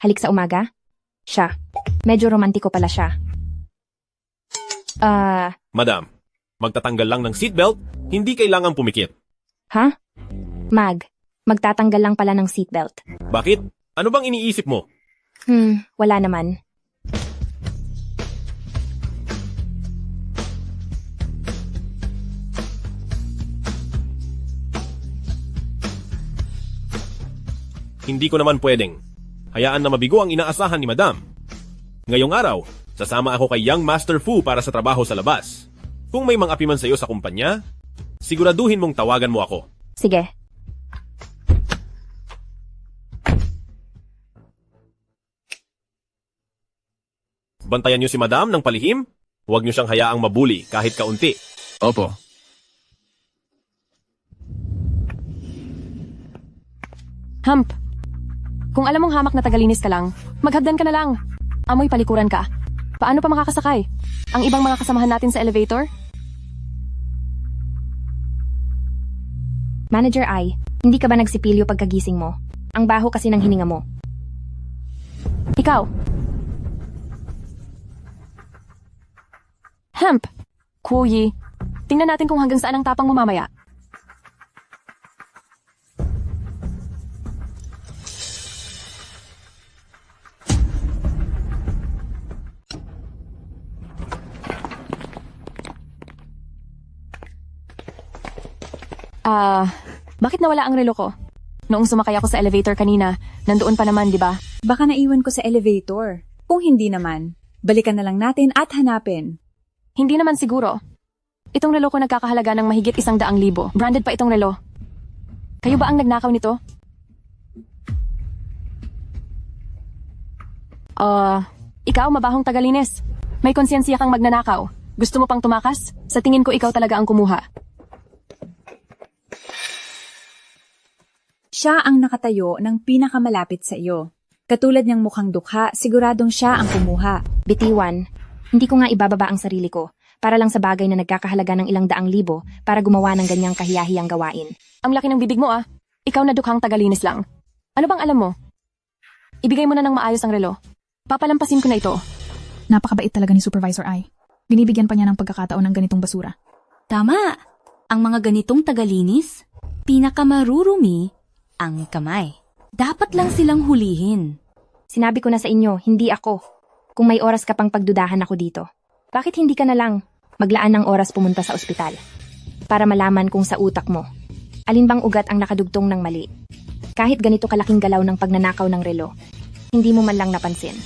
Halik sa umaga? Siya. Medyo romantiko pala siya. Madam, magtatanggal lang ng seatbelt, hindi kailangang pumikit. Magtatanggal lang pala ng seatbelt. Bakit? Ano bang iniisip mo? Wala naman. Hindi ko naman pwedeng. Hayaan na mabigo ang inaasahan ni Madam. Ngayong araw, sasama ako kay Young Master Fu para sa trabaho sa labas. Kung may mang-api man sa iyo sa kumpanya, siguraduhin mong tawagan mo ako. Sige. Bantayan niyo si Madam ng palihim. Huwag niyo siyang hayaang mabuli kahit kaunti. Opo. Hump. Kung alam mong hamak na tagalinis ka lang, maghagdan ka na lang. Amoy palikuran ka. Paano pa makakasakay? Ang ibang mga kasamahan natin sa elevator? Manager Ai, hindi ka ba nagsipilyo pagkagising mo? Ang baho kasi ng hininga mo. Ikaw. Hemp. Kuyi. Tingnan natin kung hanggang saan ang tapang mo mamaya. Bakit nawala ang relo ko? Noong sumakay ako sa elevator kanina, nandoon pa naman, di ba? Baka naiwan ko sa elevator. Kung hindi naman, balikan na lang natin at hanapin. Hindi naman siguro. Itong relo ko nagkakahalaga ng mahigit 100,000. Branded pa itong relo. Kayo ba ang nagnakaw nito? Ikaw mabahong tagalinis. May konsyensya kang magnanakaw. Gusto mo pang tumakas? Sa tingin ko ikaw talaga ang kumuha. Siya ang nakatayo ng pinakamalapit sa iyo. Katulad niyang mukhang dukha, siguradong siya ang kumuha. Bitiwan, hindi ko nga ibababa ang sarili ko para lang sa bagay na nagkakahalaga ng ilang daang libo para gumawa ng ganyang kahiyahiyang gawain. Ang laki ng bibig mo Ikaw na dukhang tagalinis lang. Ano bang alam mo? Ibigay mo na ng maayos ang relo. Papalampasin ko na ito. Napakabait talaga ni Supervisor Ai. Binibigyan pa niya ng pagkakataon ng ganitong basura. Tama. Ang mga ganitong tagalinis, pinakamarurumi ang kamay. Dapat lang silang hulihin. Sinabi ko na sa inyo, hindi ako. Kung may oras ka pang pagdudahan ako dito, bakit hindi ka na lang maglaan ng oras pumunta sa ospital? Para malaman kung sa utak mo, alin bang ugat ang nakadugtong ng mali? Kahit ganito kalaking galaw ng pagnanakaw ng relo, hindi mo man lang napansin.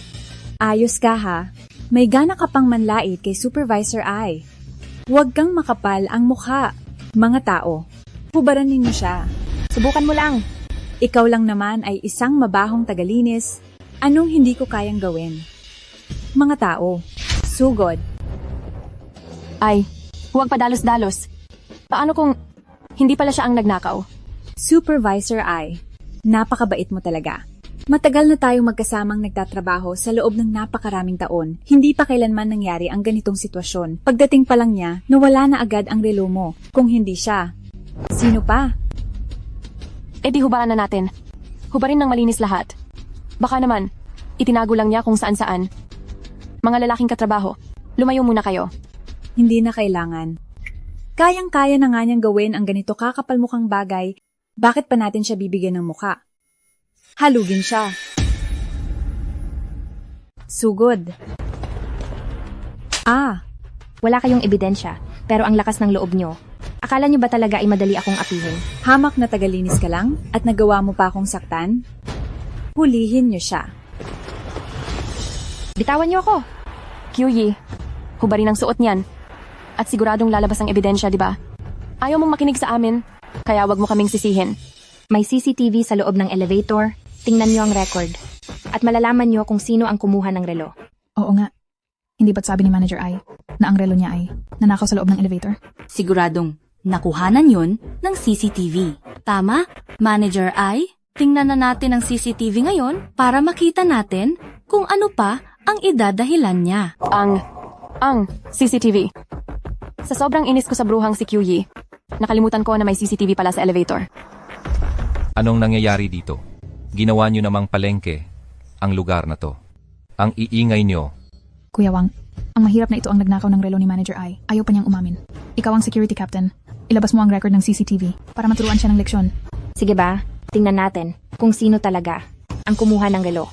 Ayos ka ha? May gana ka pang manlait kay Supervisor Ai. Huwag kang makapal ang mukha. Mga tao, hubaran ninyo siya. Subukan mo lang. Ikaw lang naman ay isang mabahong tagalinis. Anong hindi ko kayang gawin? Mga tao, sugod. Ay, huwag padalos-dalos. Paano kung hindi pala siya ang nagnakaw? Supervisor Ai, napakabait mo talaga. Matagal na tayong magkasamang nagtatrabaho sa loob ng napakaraming taon. Hindi pa kailanman nangyari ang ganitong sitwasyon. Pagdating pa lang niya, nawala na agad ang relo mo. Kung hindi siya, sino pa? Eh di hubaran na natin. Hubarin ng malinis lahat. Baka naman, itinago lang niya kung saan-saan. Mga lalaking katrabaho, lumayo muna kayo. Hindi na kailangan. Kayang-kaya na nga niyang gawin ang ganito kakapalmukhang bagay. Bakit pa natin siya bibigyan ng muka? Halugin siya. Sugod. Wala kayong ebidensya, pero ang lakas ng loob nyo. Akala nyo ba talaga ay madali akong apihin? Hamak na tagalinis ka lang at nagawa mo pa akong saktan? Hulihin niyo siya. Bitawan nyo ako. Kyuyi, hubarin ang suot niyan. At siguradong lalabas ang ebidensya, di ba? Ayaw mong makinig sa amin, kaya wag mo kaming sisihin. May CCTV sa loob ng elevator. Tingnan nyo ang record. At malalaman nyo kung sino ang kumuha ng relo. Oo nga. Hindi ba't sabi ni Manager Ai na ang relo niya ay nanakaw sa loob ng elevator? Siguradong nakuhanan yun ng CCTV. Tama, Manager Ai? Tingnan na natin ang CCTV ngayon para makita natin kung ano pa ang idadahilan niya. Ang CCTV. Sa sobrang inis ko sa bruhang si Kyuyi, nakalimutan ko na may CCTV pala sa elevator. Anong nangyayari dito? Ginawa nyo namang palengke ang lugar na to. Ang iingay nyo. Kuya Wang, ang mahirap na ito ang nagnakaw ng relo ni Manager Ai. Ayaw pa niyang umamin. Ikaw ang security captain. Ilabas mo ang record ng CCTV para maturuan siya ng leksyon. Sige ba? Tingnan natin kung sino talaga ang kumuha ng relo.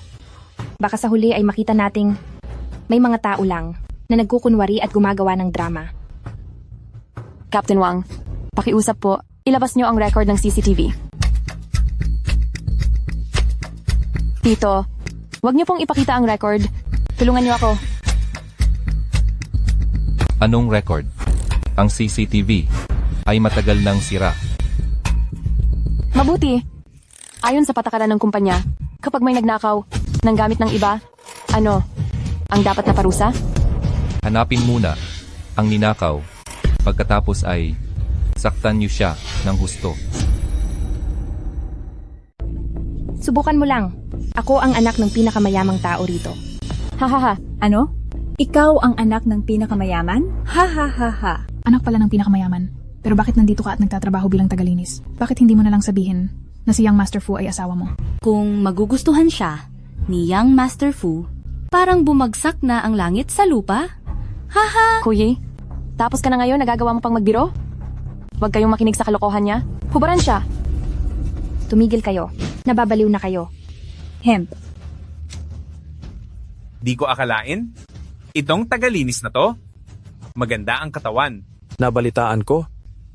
Baka sa huli ay makita nating may mga tao lang na nagkukunwari at gumagawa ng drama. Captain Wang, pakiusap po, ilabas niyo ang record ng CCTV. Tito, wag niyo pong ipakita ang record. Tulungan niyo ako. Anong record? Ang CCTV ay matagal nang sira. Mabuti. Ayon sa patakaran ng kumpanya, kapag may nagnakaw ng gamit ng iba, ano ang dapat na parusa? Hanapin muna ang ninakaw. Pagkatapos ay saktan niyo siya ng husto. Subukan mo lang. Ako ang anak ng pinakamayamang tao rito. Hahaha. Ano? Ikaw ang anak ng pinakamayaman? Hahaha. Anak pala ng pinakamayaman. Pero bakit nandito ka at nagtatrabaho bilang tagalinis? Bakit hindi mo na lang sabihin na si Young Master Fu ay asawa mo? Kung magugustuhan siya ni Young Master Fu, parang bumagsak na ang langit sa lupa. Haha! Kuyi, tapos ka na ngayon, nagagawa mo pang magbiro? Huwag kayong makinig sa kalokohan niya. Hubaran siya. Tumigil kayo. Nababaliw na kayo. Hemp. Di ko akalain. Itong tagalinis na to, maganda ang katawan. Nabalitaan ko,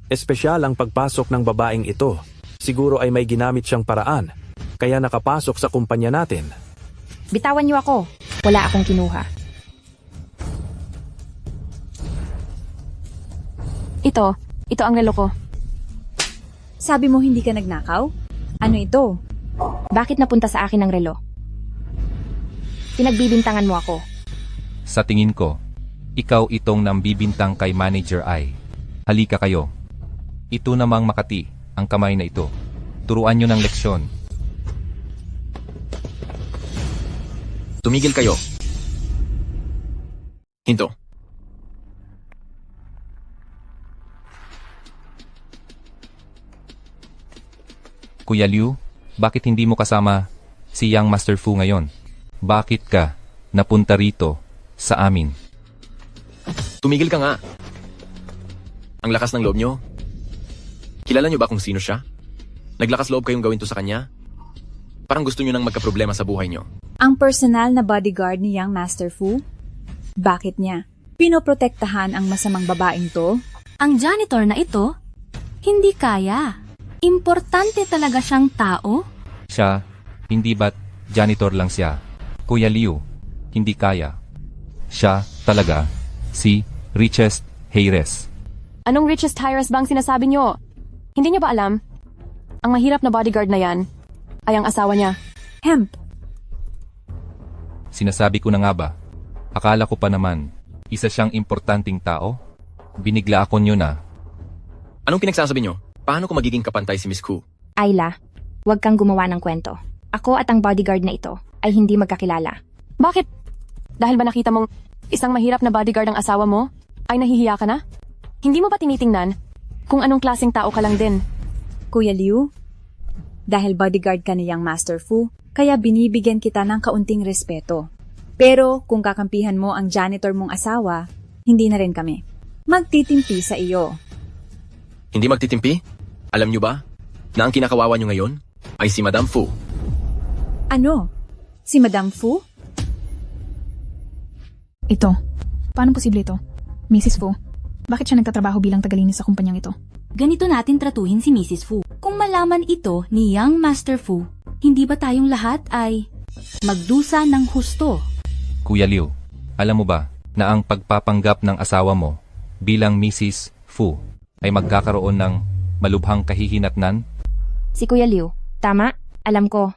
espesyal ang pagpasok ng babaeng ito. Siguro ay may ginamit siyang paraan, kaya nakapasok sa kumpanya natin. Bitawan niyo ako. Wala akong kinuha. Ito ang relo ko. Sabi mo hindi ka nagnakaw? Ano ito? Bakit napunta sa akin ang relo? Pinagbibintangan mo ako. Sa tingin ko, ikaw itong nambibintang kay Manager Ai. Halika kayo. Ito namang Makati, ang kamay na ito. Turuan nyo ng leksyon. Tumigil kayo. Hinto. Kuya Liu, bakit hindi mo kasama si Young Master Fu ngayon? Bakit ka napunta rito sa amin? Tumigil ka nga. Ang lakas ng loob nyo. Kilala nyo ba kung sino siya? Naglakas loob kayong gawin to sa kanya? Parang gusto nyo nang magkaproblema sa buhay nyo. Ang personal na bodyguard ni Young Master Fu? Bakit niya? Pinoprotektahan ang masamang babaeng to? Ang janitor na ito, hindi kaya. Importante talaga siyang tao? Siya, hindi ba't janitor lang siya? Kuya Liu, hindi kaya. Siya talaga, si richest Hayres. Anong richest heiress bang sinasabi nyo? Hindi nyo ba alam? Ang mahirap na bodyguard na yan ay ang asawa niya. Hemp. Sinasabi ko na nga ba? Akala ko pa naman, isa siyang importanteng tao? Binigla ako nyo na. Anong pinagsasabi nyo? Paano ko magiging kapantay si Miss Ku? Ayla, huwag kang gumawa ng kwento. Ako at ang bodyguard na ito ay hindi magkakilala. Bakit? Dahil ba nakita mong isang mahirap na bodyguard ang asawa mo, ay nahihiya ka na? Hindi mo ba tinitingnan kung anong klaseng tao ka lang din? Kuya Liu, dahil bodyguard ka ni Young Master Fu, kaya binibigyan kita ng kaunting respeto. Pero kung kakampihan mo ang janitor mong asawa, hindi na rin kami. Magtitimpi sa iyo. Hindi magtitimpi? Alam nyo ba na ang kinakawawa nyo ngayon ay si Madam Fu? Ano? Si Madam Fu? Ito. Paano posible ito? Mrs. Fu, bakit siya nagtatrabaho bilang tagalinis sa kumpanyang ito? Ganito natin tratuhin si Mrs. Fu. Kung malaman ito ni Young Master Fu, hindi ba tayong lahat ay magdusa ng husto? Kuya Liu, alam mo ba na ang pagpapanggap ng asawa mo bilang Mrs. Fu ay magkakaroon ng malubhang kahihinatnan? Si Kuya Liu, tama? Alam ko.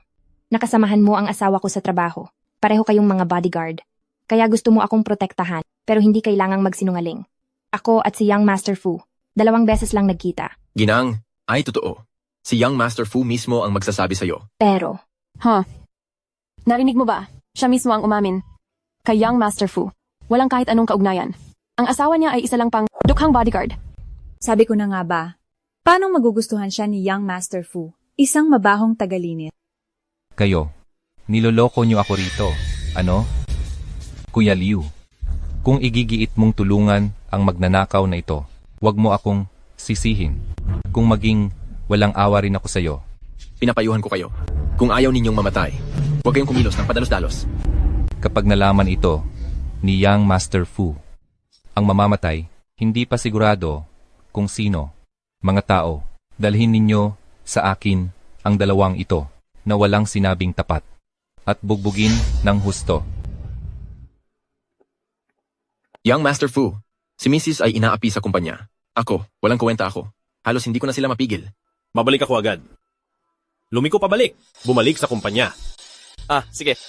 Nakasamahan mo ang asawa ko sa trabaho. Pareho kayong mga bodyguard. Kaya gusto mo akong protektahan, pero hindi kailangang magsinungaling. Ako at si Young Master Fu, 2 beses lang nagkita. Ginang, ay totoo. Si Young Master Fu mismo ang magsasabi sa'yo. Pero, Narinig mo ba? Siya mismo ang umamin. Kay Young Master Fu, walang kahit anong kaugnayan. Ang asawa niya ay isa lang pang dukhang bodyguard. Sabi ko na nga ba, paano magugustuhan siya ni Young Master Fu, isang mabahong tagalinis? Kayo, niloloko niyo ako rito. Ano? Kuya Liu, kung igigiit mong tulungan ang magnanakaw na ito, huwag mo akong sisihin. Kung maging walang awa rin ako sa'yo. Pinapayuhan ko kayo. Kung ayaw ninyong mamatay, huwag kayong kumilos ng padalos-dalos. Kapag nalaman ito ni Young Master Fu, ang mamamatay, hindi pa sigurado kung sino. Mga tao, dalhin ninyo sa akin ang 2 ito na walang sinabing tapat at bugbugin ng husto. Young Master Fu, si Mrs. ay inaapi sa kumpanya. Ako, walang kwenta ako. Halos hindi ko na sila mapigil. Babalik ako agad. Lumiko pabalik. Bumalik sa kumpanya. Sige.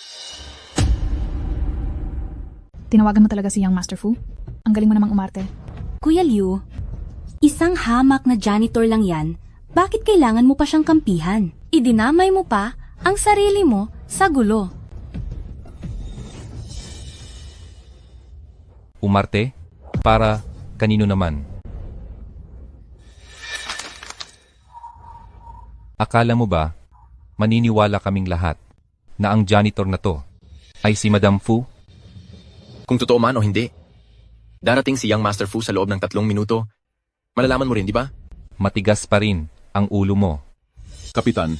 Tinawagan mo talaga si Young Master Fu? Ang galing mo namang umarte. Kuya Liu, isang hamak na janitor lang yan. Bakit kailangan mo pa siyang kampihan? Idinamay mo pa ang sarili mo sa gulo. Umarte? Para kanino naman? Akala mo ba, maniniwala kaming lahat na ang janitor na to ay si Madam Fu? Kung totoo man o hindi, darating si Young Master Fu sa loob ng 3 minuto. Malalaman mo rin, di ba? Matigas pa rin ang ulo mo. Kapitan,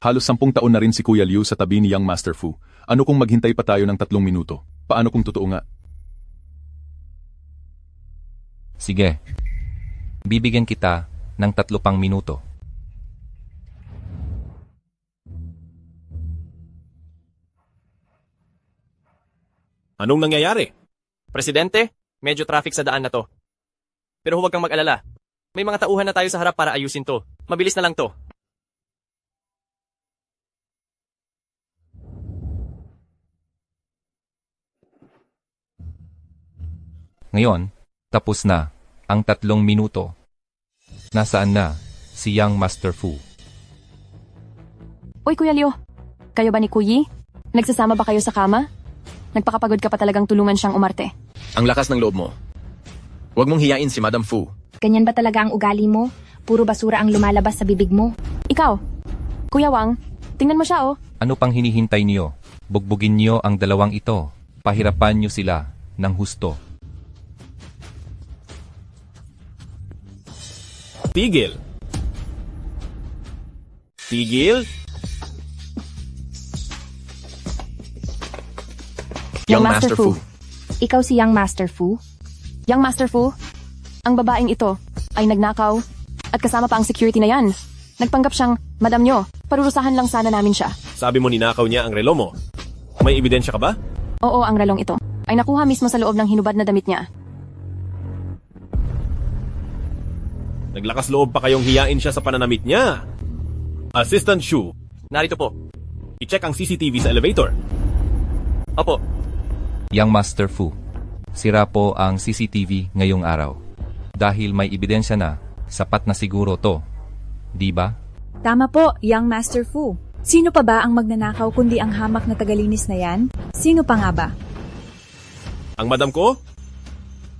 halos 10 taon na rin si Kuya Liu sa tabi ni Young Master Fu. Ano kung maghintay pa tayo ng 3 minuto? Paano kung totoo nga? Sige, bibigyan kita ng 3 pang minuto. Anong nangyayari? Presidente, medyo traffic sa daan na to. Pero huwag kang mag-alala. May mga tauhan na tayo sa harap para ayusin to. Mabilis na lang to. Ngayon, tapos na ang 3 minuto. Nasaan na si Young Master Fu? Uy, Kuya Liu, kayo ba ni Kuyi? Nagsasama ba kayo sa kama? Nagpakapagod ka pa talagang tulungan siyang umarte. Ang lakas ng loob mo. Huwag mong hiyain si Madam Fu. Ganyan ba talaga ang ugali mo? Puro basura ang lumalabas sa bibig mo. Ikaw, Kuya Wang, tingnan mo siya Ano pang hinihintay niyo? Bugbugin niyo ang 2 ito. Pahirapan niyo sila ng husto. Tigil. Tigil? Young Master Fu. Ikaw si Young Master Fu? Young Master Fu, ang babaeng ito ay nagnakaw at kasama pa ang security na yan. Nagpanggap siyang madam nyo. Parurusahan lang sana namin siya. Sabi mo ninakaw niya ang relo mo. May ebidensya ka ba? Oo, ang relong ito ay nakuha mismo sa loob ng hinubad na damit niya. Naglakas loob pa kayong hiyain siya sa pananamit niya. Assistant Shu, Narito po. i-check ang CCTV sa elevator. Opo. Young Master Fu, sira po ang CCTV ngayong araw. Dahil may ebidensya na, sapat na siguro to. Di ba? Tama po, Young Master Fu. Sino pa ba ang magnanakaw kundi ang hamak na tagalinis na yan? Sino pa nga ba? Ang madam ko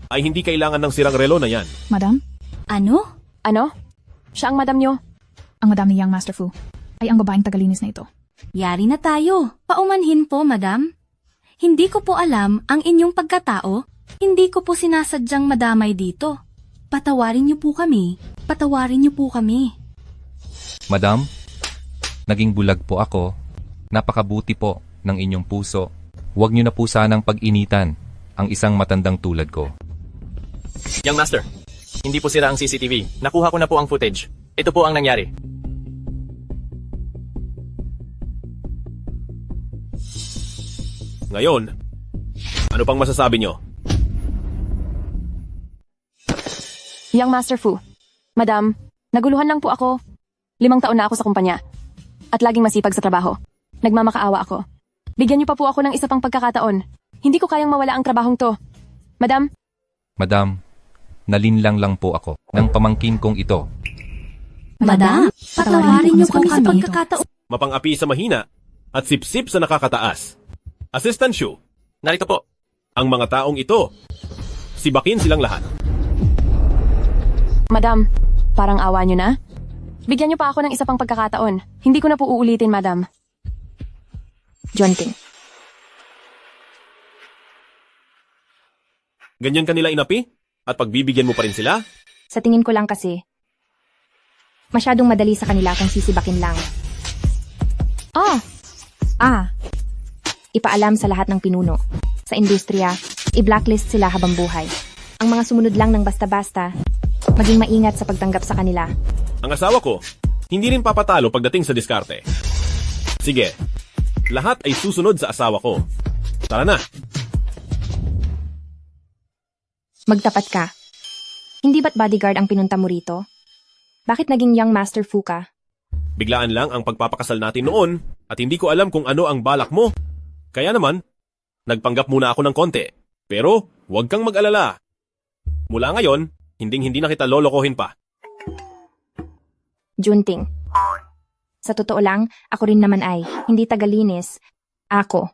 ay hindi kailangan ng sirang relo na yan. Madam? Ano? Ano? Siya ang madam nyo? Ang madam ni Young Master Fu ay ang babaeng tagalinis na ito. Yari na tayo. Paumanhin po, madam. Hindi ko po alam ang inyong pagkatao. Hindi ko po sinasadyang madamay dito. Patawarin niyo po kami. Patawarin niyo po kami. Madam, naging bulag po ako. Napakabuti po ng inyong puso. Huwag niyo na po sanang pag-initan ang isang matandang tulad ko. Young Master, hindi po sira ang CCTV. Nakuha ko na po ang footage. Ito po ang nangyari. Ngayon, ano pang masasabi nyo? Young Master Fu. Madam, naguluhan lang po ako. 5 taon na ako sa kumpanya. At laging masipag sa trabaho. Nagmamakaawa ako. Bigyan niyo pa po ako ng isa pang pagkakataon. Hindi ko kayang mawala ang trabahong to. Madam? Madam, nalinlang lang po ako ng pamangkin kong ito. Madam, patawarin niyo kami sa pagkakataon. Mapang-api sa mahina at sip-sip sa nakakataas. Assistant Shu, Narito po. ang mga taong ito, sibakin silang lahat. Madam, parang awa niyo na? Bigyan niyo pa ako ng isa pang pagkakataon. Hindi ko na po uulitin, madam. Junting. Ganyan kanila inapi? At pagbibigyan mo pa rin sila? Sa tingin ko lang kasi, masyadong madali sa kanila kung sisibakin lang. Ipaalam sa lahat ng pinuno. Sa industriya, i-blacklist sila habang buhay. Ang mga sumunod lang ng basta-basta, maging maingat sa pagtanggap sa kanila. Ang asawa ko, hindi rin papatalo pagdating sa diskarte. Sige, lahat ay susunod sa asawa ko. Tara na. Magtapat ka. Hindi ba't bodyguard ang pinunta mo rito? Bakit naging Young Master Fu ka? Biglaan lang ang pagpapakasal natin noon at hindi ko alam kung ano ang balak mo. Kaya naman, nagpanggap muna ako ng konti. Pero huwag kang mag-alala. Mula ngayon, hindi na kita lolokohin pa. Junting. Sa totoo lang, ako rin naman ay, hindi tagalinis. Ako.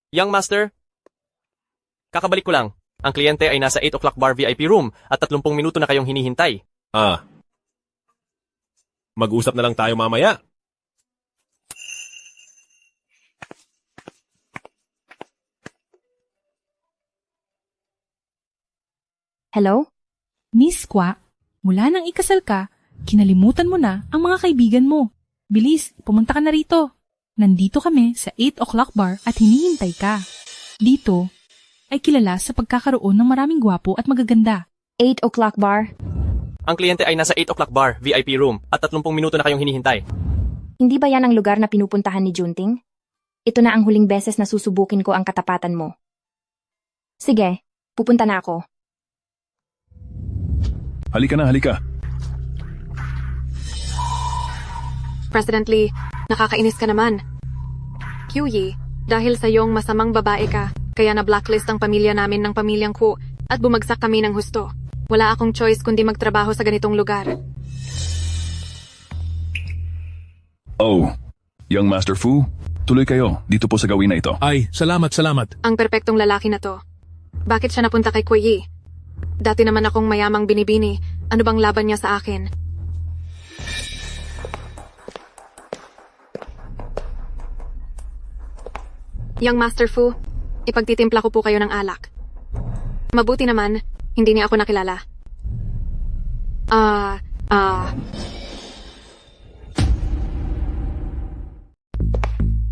Young Master, kakabalik ko lang. Ang kliyente ay nasa 8 o'clock bar VIP room at 30 minuto na kayong hinihintay. Mag-usap na lang tayo mamaya. Hello? Miss Kwa, mula nang ikasal ka, kinalimutan mo na ang mga kaibigan mo. Bilis, pumunta ka na rito. Nandito kami sa 8 o'clock bar at hinihintay ka. Dito ay kilala sa pagkakaroon ng maraming gwapo at magaganda. 8 o'clock bar? Ang kliyente ay nasa 8 o'clock bar VIP room at 30 minuto na kayong hinihintay. Hindi ba yan ang lugar na pinupuntahan ni Junting? Ito na ang huling beses na susubukin ko ang katapatan mo. Sige, pupunta na ako. Halika na, halika. President Lee, nakakainis ka naman. Kyuyi, dahil sa iyong masamang babae ka, kaya na-blacklist ang pamilya namin ng pamilyang Ku at bumagsak kami ng husto. Wala akong choice kundi magtrabaho sa ganitong lugar. Oh, Young Master Fu, tuloy kayo dito po sa gawin na ito. Ay, salamat. Ang perpektong lalaki na to. Bakit siya napunta kay Kuyi? Dati naman akong mayamang binibini. Ano bang laban niya sa akin? Young Master Fu, ipagtitimpla ko po kayo ng alak. Mabuti naman, hindi niya ako nakilala.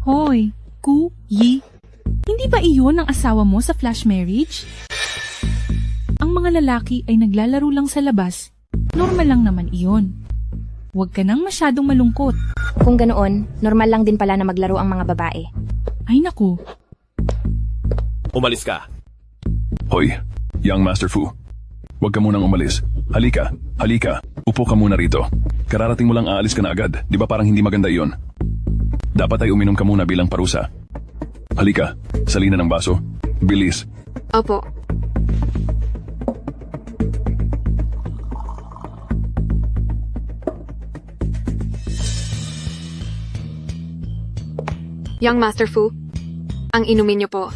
Hoy, Kuyi, hindi ba iyon ang asawa mo sa flash marriage? Ang mga lalaki ay naglalaro lang sa labas. Normal lang naman iyon. Huwag ka nang masyadong malungkot. Kung ganoon, normal lang din pala na maglaro ang mga babae. Ay naku. Umalis ka. Hoy, Young Master Fu. Huwag ka munang umalis. Halika, halika. Upo ka muna rito. Kararating mo lang aalis ka na agad. Di ba parang hindi maganda iyon? Dapat ay uminom ka muna bilang parusa. Halika, salina ng baso. Bilis. Opo. Young Master Fu, ang inumin niyo po.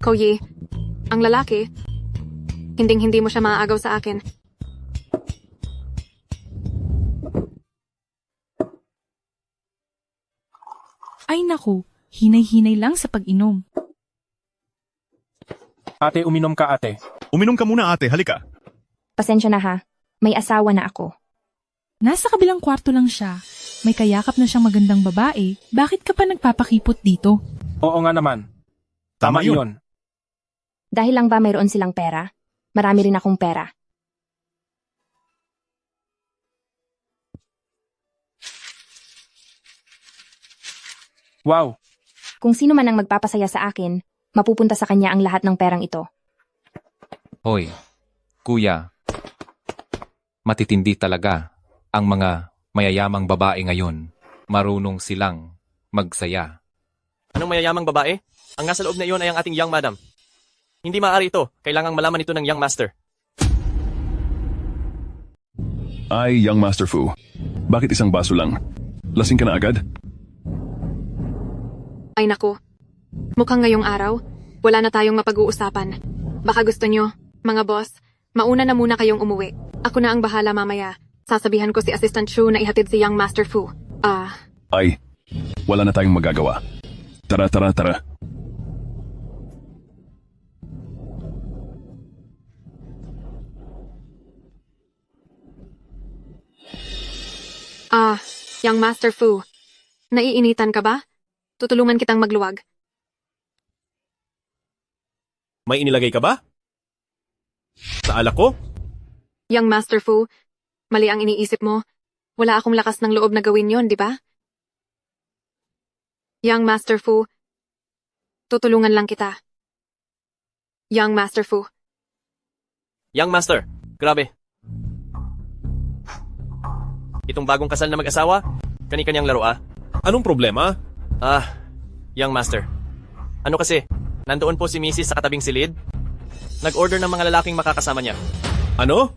Koyi, ang lalaki, hinding-hindi mo siya maaagaw sa akin. Ay naku, hinay-hinay lang sa pag-inom. Ate, uminom ka ate. Uminom ka muna ate, halika. Pasensya na ha, may asawa na ako. Nasa kabilang kwarto lang siya. May kayakap na siyang magandang babae. Bakit ka pa nagpapakipot dito? Oo nga naman. Tama yun. Dahil lang ba mayroon silang pera? Marami rin akong pera. Wow. Kung sino man ang magpapasaya sa akin, mapupunta sa kanya ang lahat ng perang ito. Hoy, kuya. Matitindi talaga ang mga mayayamang babae ngayon. Marunong silang magsaya. Anong mayayamang babae? Ang nasa loob na iyon ay ang ating young madam. Hindi maaari ito. Kailangang malaman ito ng young master. Ay, young Master Fu. Bakit isang baso lang? Lasing ka na agad? Ay naku, mukhang ngayong araw, wala na tayong mapag-uusapan. Baka gusto nyo, mga boss, mauna na muna kayong umuwi. Ako na ang bahala mamaya. Sasabihan ko si Assistant Shu na ihatid si Young Master Fu. Ay, wala na tayong magagawa. Tara, tara, tara. Young Master Fu, naiinitan ka ba? Tutulungan kitang magluwag. May inilagay ka ba? Sa alak ko? Young Master Fu, mali ang iniisip mo. Wala akong lakas ng loob na gawin yon, di ba? Young Master Fu, tutulungan lang kita. Young Master Fu. Young master, grabe. Itong bagong kasal na mag-asawa, kani-kanyang laro Anong problema? Young master. Ano kasi, nandoon po si Mrs. sa katabing silid. Nag-order ng mga lalaking makakasama niya. Ano?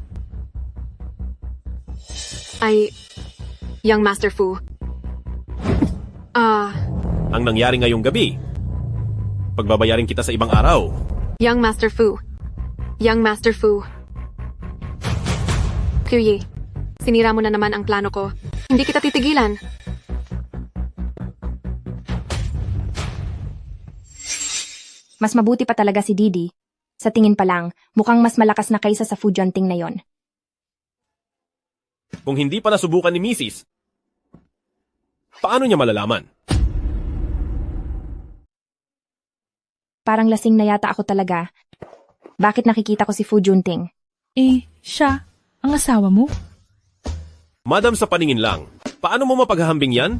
Ay, Young Master Fu. Ang nangyari ngayong gabi. Pagbabayarin kita sa ibang araw. Young Master Fu. Young Master Fu. Kyuyi, sinira mo na naman ang plano ko. Hindi kita titigilan. Mas mabuti pa talaga si Didi. Sa tingin pa lang, mukhang mas malakas na kaysa sa food junting na yon. Kung hindi pa nasubukan ni Mrs., paano niya malalaman? Parang lasing na yata ako talaga. Bakit nakikita ko si Fu Junting? Siya, ang asawa mo? Madam, sa paningin lang, paano mo mapaghahambing yan?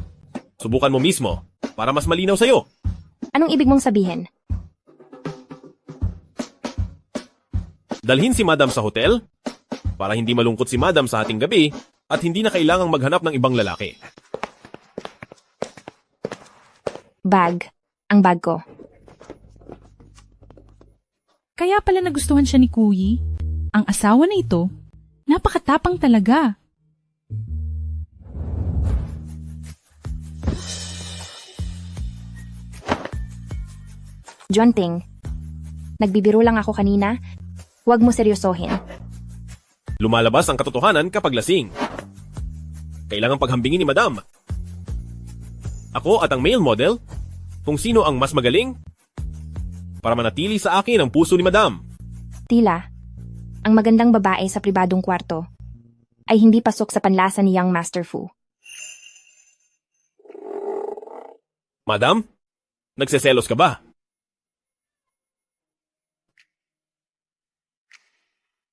Subukan mo mismo, para mas malinaw sa'yo. Anong ibig mong sabihin? Dalhin si Madam sa hotel, para hindi malungkot si Madam sa ating gabi, at hindi na kailangang maghanap ng ibang lalaki. Bag. Ang bag ko. Kaya pala nagustuhan siya ni Kuyi. Ang asawa na ito, napakatapang talaga. Junting, nagbibiro lang ako kanina. Huwag mo seryosohin. Lumalabas ang katotohanan kapag lasing. Kailangang paghambingin ni Madam. Ako at ang male model, kung sino ang mas magaling, para manatili sa akin ang puso ni Madam. Tila, ang magandang babae sa pribadong kwarto ay hindi pasok sa panlasa ni Young Master Fu. Madam, nagseselos ka ba?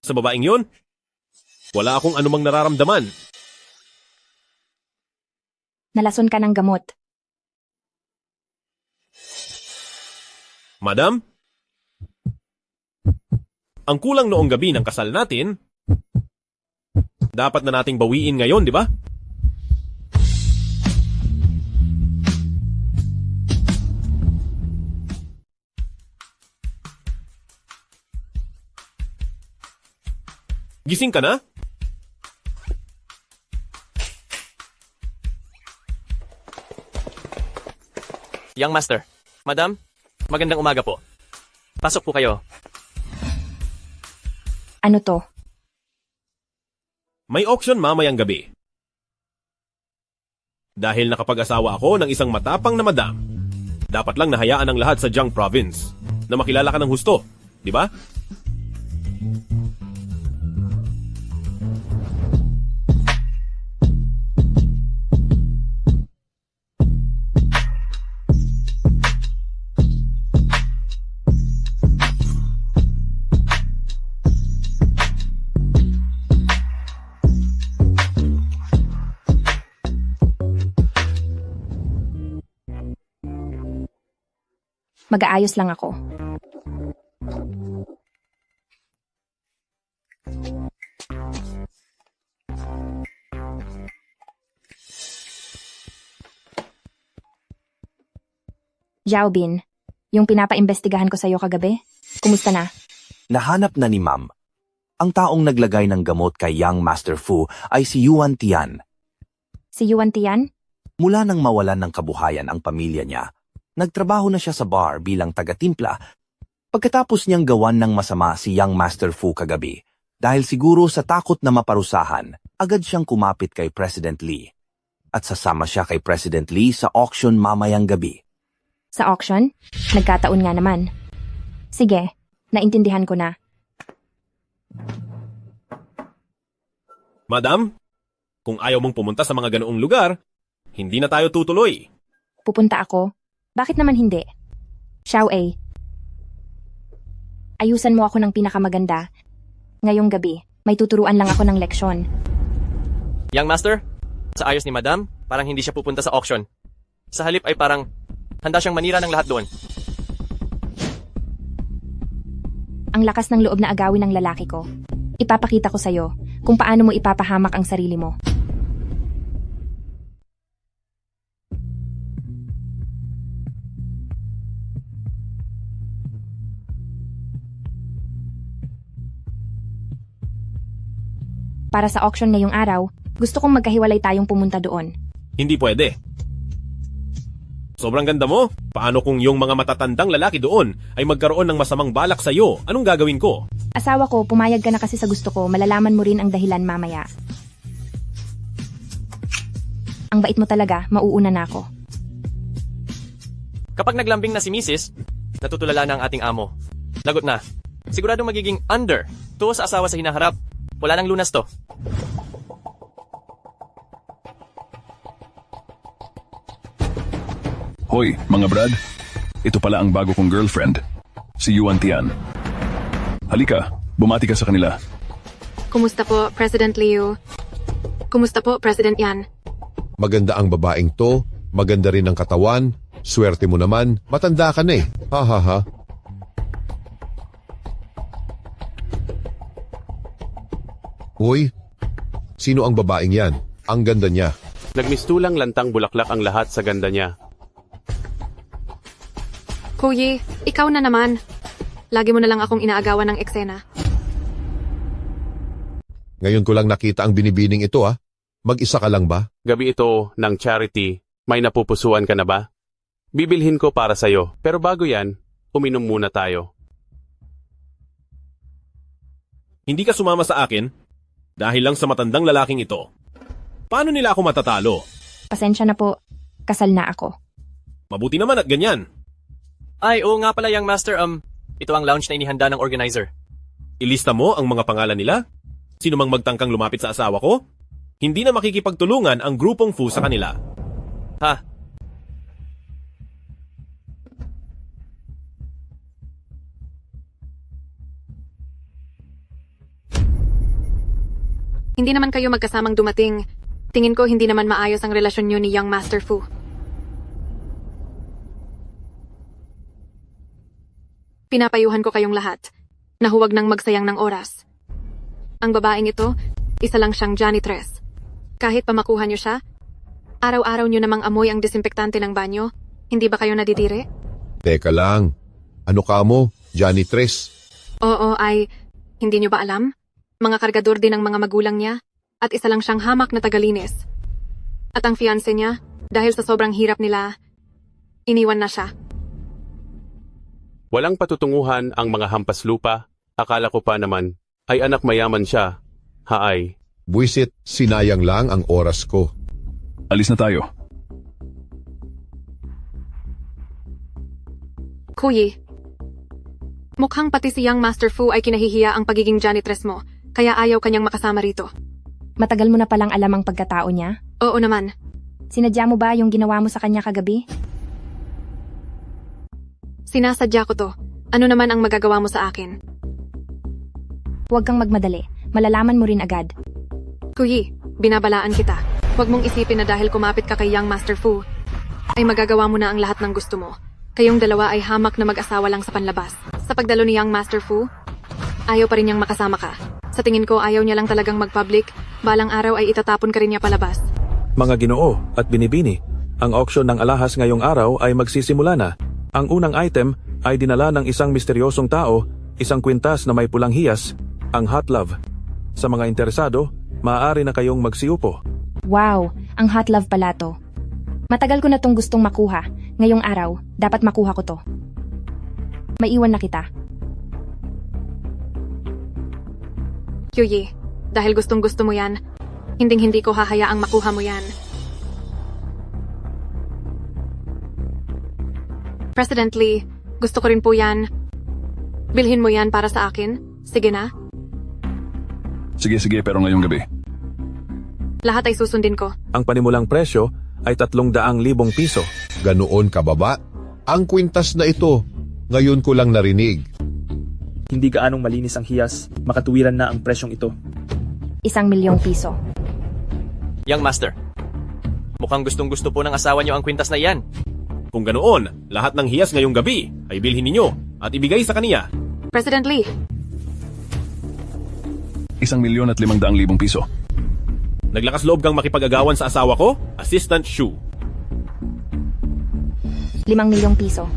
Sa babaeng yun, wala akong anumang nararamdaman. Nalason ka ng gamot. Madam, Ang kulang noong gabi ng kasal natin, dapat na nating bawiin ngayon, di ba? Gising ka na? Young Master, Madam, magandang umaga po. Pasok po kayo. Ano to? May auction mamayang gabi. Dahil nakapag-asawa ako ng isang matapang na madam, dapat lang nahayaan ang lahat sa Jiang Province na makilala ka ng husto, di ba? Mag-aayos lang ako. Xiaobin, yung pinapaimbestigahan ko sa'yo kagabi, kumusta na? Nahanap na ni Ma'am. Ang taong naglagay ng gamot kay Young Master Fu ay si Yuan Tian. Si Yuan Tian? Mula nang mawalan ng kabuhayan ang pamilya niya, nagtrabaho na siya sa bar bilang taga-timpla. Pagkatapos niyang gawan ng masama si Young Master Fu kagabi, dahil siguro sa takot na maparusahan, agad siyang kumapit kay President Lee. At sasama siya kay President Lee sa auction mamayang gabi. Sa auction? Nagkataon nga naman. Sige, naintindihan ko na. Madam, kung ayaw mong pumunta sa mga ganoong lugar, hindi na tayo tutuloy. Pupunta ako? Bakit naman hindi? Xiao A. Ayusan mo ako ng pinakamaganda. Ngayong gabi, may tuturuan lang ako ng leksyon. Young Master, sa ayos ni Madam, parang hindi siya pupunta sa auction. Sa halip ay parang handa siyang manira ng lahat doon. Ang lakas ng loob na agawin ng lalaki ko. Ipapakita ko sa'yo kung paano mo ipapahamak ang sarili mo. Para sa auction ngayong araw, gusto kong magkahiwalay tayong pumunta doon. Hindi pwede. Sobrang ganda mo. Paano kung yung mga matatandang lalaki doon ay magkaroon ng masamang balak sa'yo? Anong gagawin ko? Asawa ko, pumayag ka na kasi sa gusto ko, malalaman mo rin ang dahilan mamaya. Ang bait mo talaga, mauuna na ako. Kapag naglambing na si Mrs., natutulala na ang ating amo. Lagot na. Sigurado magiging under to sa asawa sa hinaharap. Wala nang lunas to. Hoy, mga brad. Ito pala ang bago kong girlfriend. Si Yuan Tian. Halika, bumati ka sa kanila. Kumusta po, President Liu? Kumusta po, President Yan? Maganda ang babaeng to, maganda rin ang katawan, swerte mo naman, matanda ka na eh. Ha ha ha. Uy, sino ang babaeng yan? Ang ganda niya. Nagmistulang lantang bulaklak ang lahat sa ganda niya. Kuyi, ikaw na naman. Lagi mo na lang akong inaagawan ng eksena. Ngayon ko lang nakita ang binibining ito ah. Mag-isa ka lang ba? Gabi ito ng charity, may napupusuan ka na ba? Bibilhin ko para sa'yo, pero bago yan, uminom muna tayo. Hindi ka sumama sa akin? Dahil lang sa matandang lalaking ito. Paano nila ako matatalo? Pasensya na po, kasal na ako. Mabuti naman at ganyan. Ay, oo nga pala, Young Master, ito ang lounge na inihanda ng organizer. Ilista mo ang mga pangalan nila? Sino mang magtangkang lumapit sa asawa ko? Hindi na makikipagtulungan ang grupong Fu sa kanila. Ha? Hindi naman kayo magkasamang dumating. Tingin ko hindi naman maayos ang relasyon niyo ni Young Master Fu. Pinapayuhan ko kayong lahat. na huwag nang magsayang ng oras. Ang babaeng ito, isa lang siyang janitress. Kahit pa makuha niyo siya, araw-araw niyo namang amoy ang disinfektante ng banyo, hindi ba kayo nadidire? Teka lang. Ano ka mo, janitress? Oo ay, hindi niyo ba alam? Mga kargador din ang mga magulang niya, at isa lang siyang hamak na tagalinis. At ang fiancé niya, dahil sa sobrang hirap nila, iniwan na siya. Walang patutunguhan ang mga hampas lupa. Akala ko pa naman ay anak mayaman siya. Haay. Buisit, sinayang lang ang oras ko. Alis na tayo. Kuyi, mukhang pati si Young Master Fu ay kinahihiya ang pagiging janitress mo, kaya ayaw kanyang makasama rito. Matagal mo na palang alam ang pagkatao niya? Oo naman. Sinadya mo ba yung ginawa mo sa kanya kagabi? Sinasadya ko to. Ano naman ang magagawa mo sa akin? Huwag kang magmadali. Malalaman mo rin agad. Kuyi, binabalaan kita. Huwag mong isipin na dahil kumapit ka kay Young Master Fu, ay magagawa mo na ang lahat ng gusto mo. Kayong dalawa ay hamak na mag-asawa lang sa panlabas. Sa pagdalo ni Young Master Fu, ayaw pa rin niyang makasama ka. Sa tingin ko ayaw niya lang talagang mag-public, balang araw ay itatapon ka rin niya palabas. Mga Ginoo at Binibini, ang auction ng alahas ngayong araw ay magsisimula na. Ang unang item ay dinala ng isang misteryosong tao, isang kwintas na may pulang hiyas, ang hot love. Sa mga interesado, maaari na kayong magsiupo. Wow, ang hot love pala to. Matagal ko na tong gustong makuha. Ngayong araw, dapat makuha ko to. Maiwan na kita. Kyuyi, dahil gustong-gusto mo yan, hinding-hindi ko hahayaang makuha mo yan. President Lee, gusto ko rin po yan. Bilhin mo yan para sa akin. Sige na. Sige, pero ngayong gabi. Lahat ay susundin ko. Ang panimulang presyo ay 300,000 piso. Ganoon kababa? Ang kwintas na ito, ngayon ko lang narinig. Hindi gaanong malinis ang hiyas, makatuwiran na ang presyong ito. 1,000,000 piso. Young Master, mukhang gustong-gusto po ng asawa niyo ang kwintas na iyan. Kung ganoon, lahat ng hiyas ngayong gabi ay bilhin ninyo at ibigay sa kaniya. President Lee. 1,500,000 piso. Naglakas loob kang makipag-agawan sa asawa ko? Assistant Shu. 5,000,000 piso.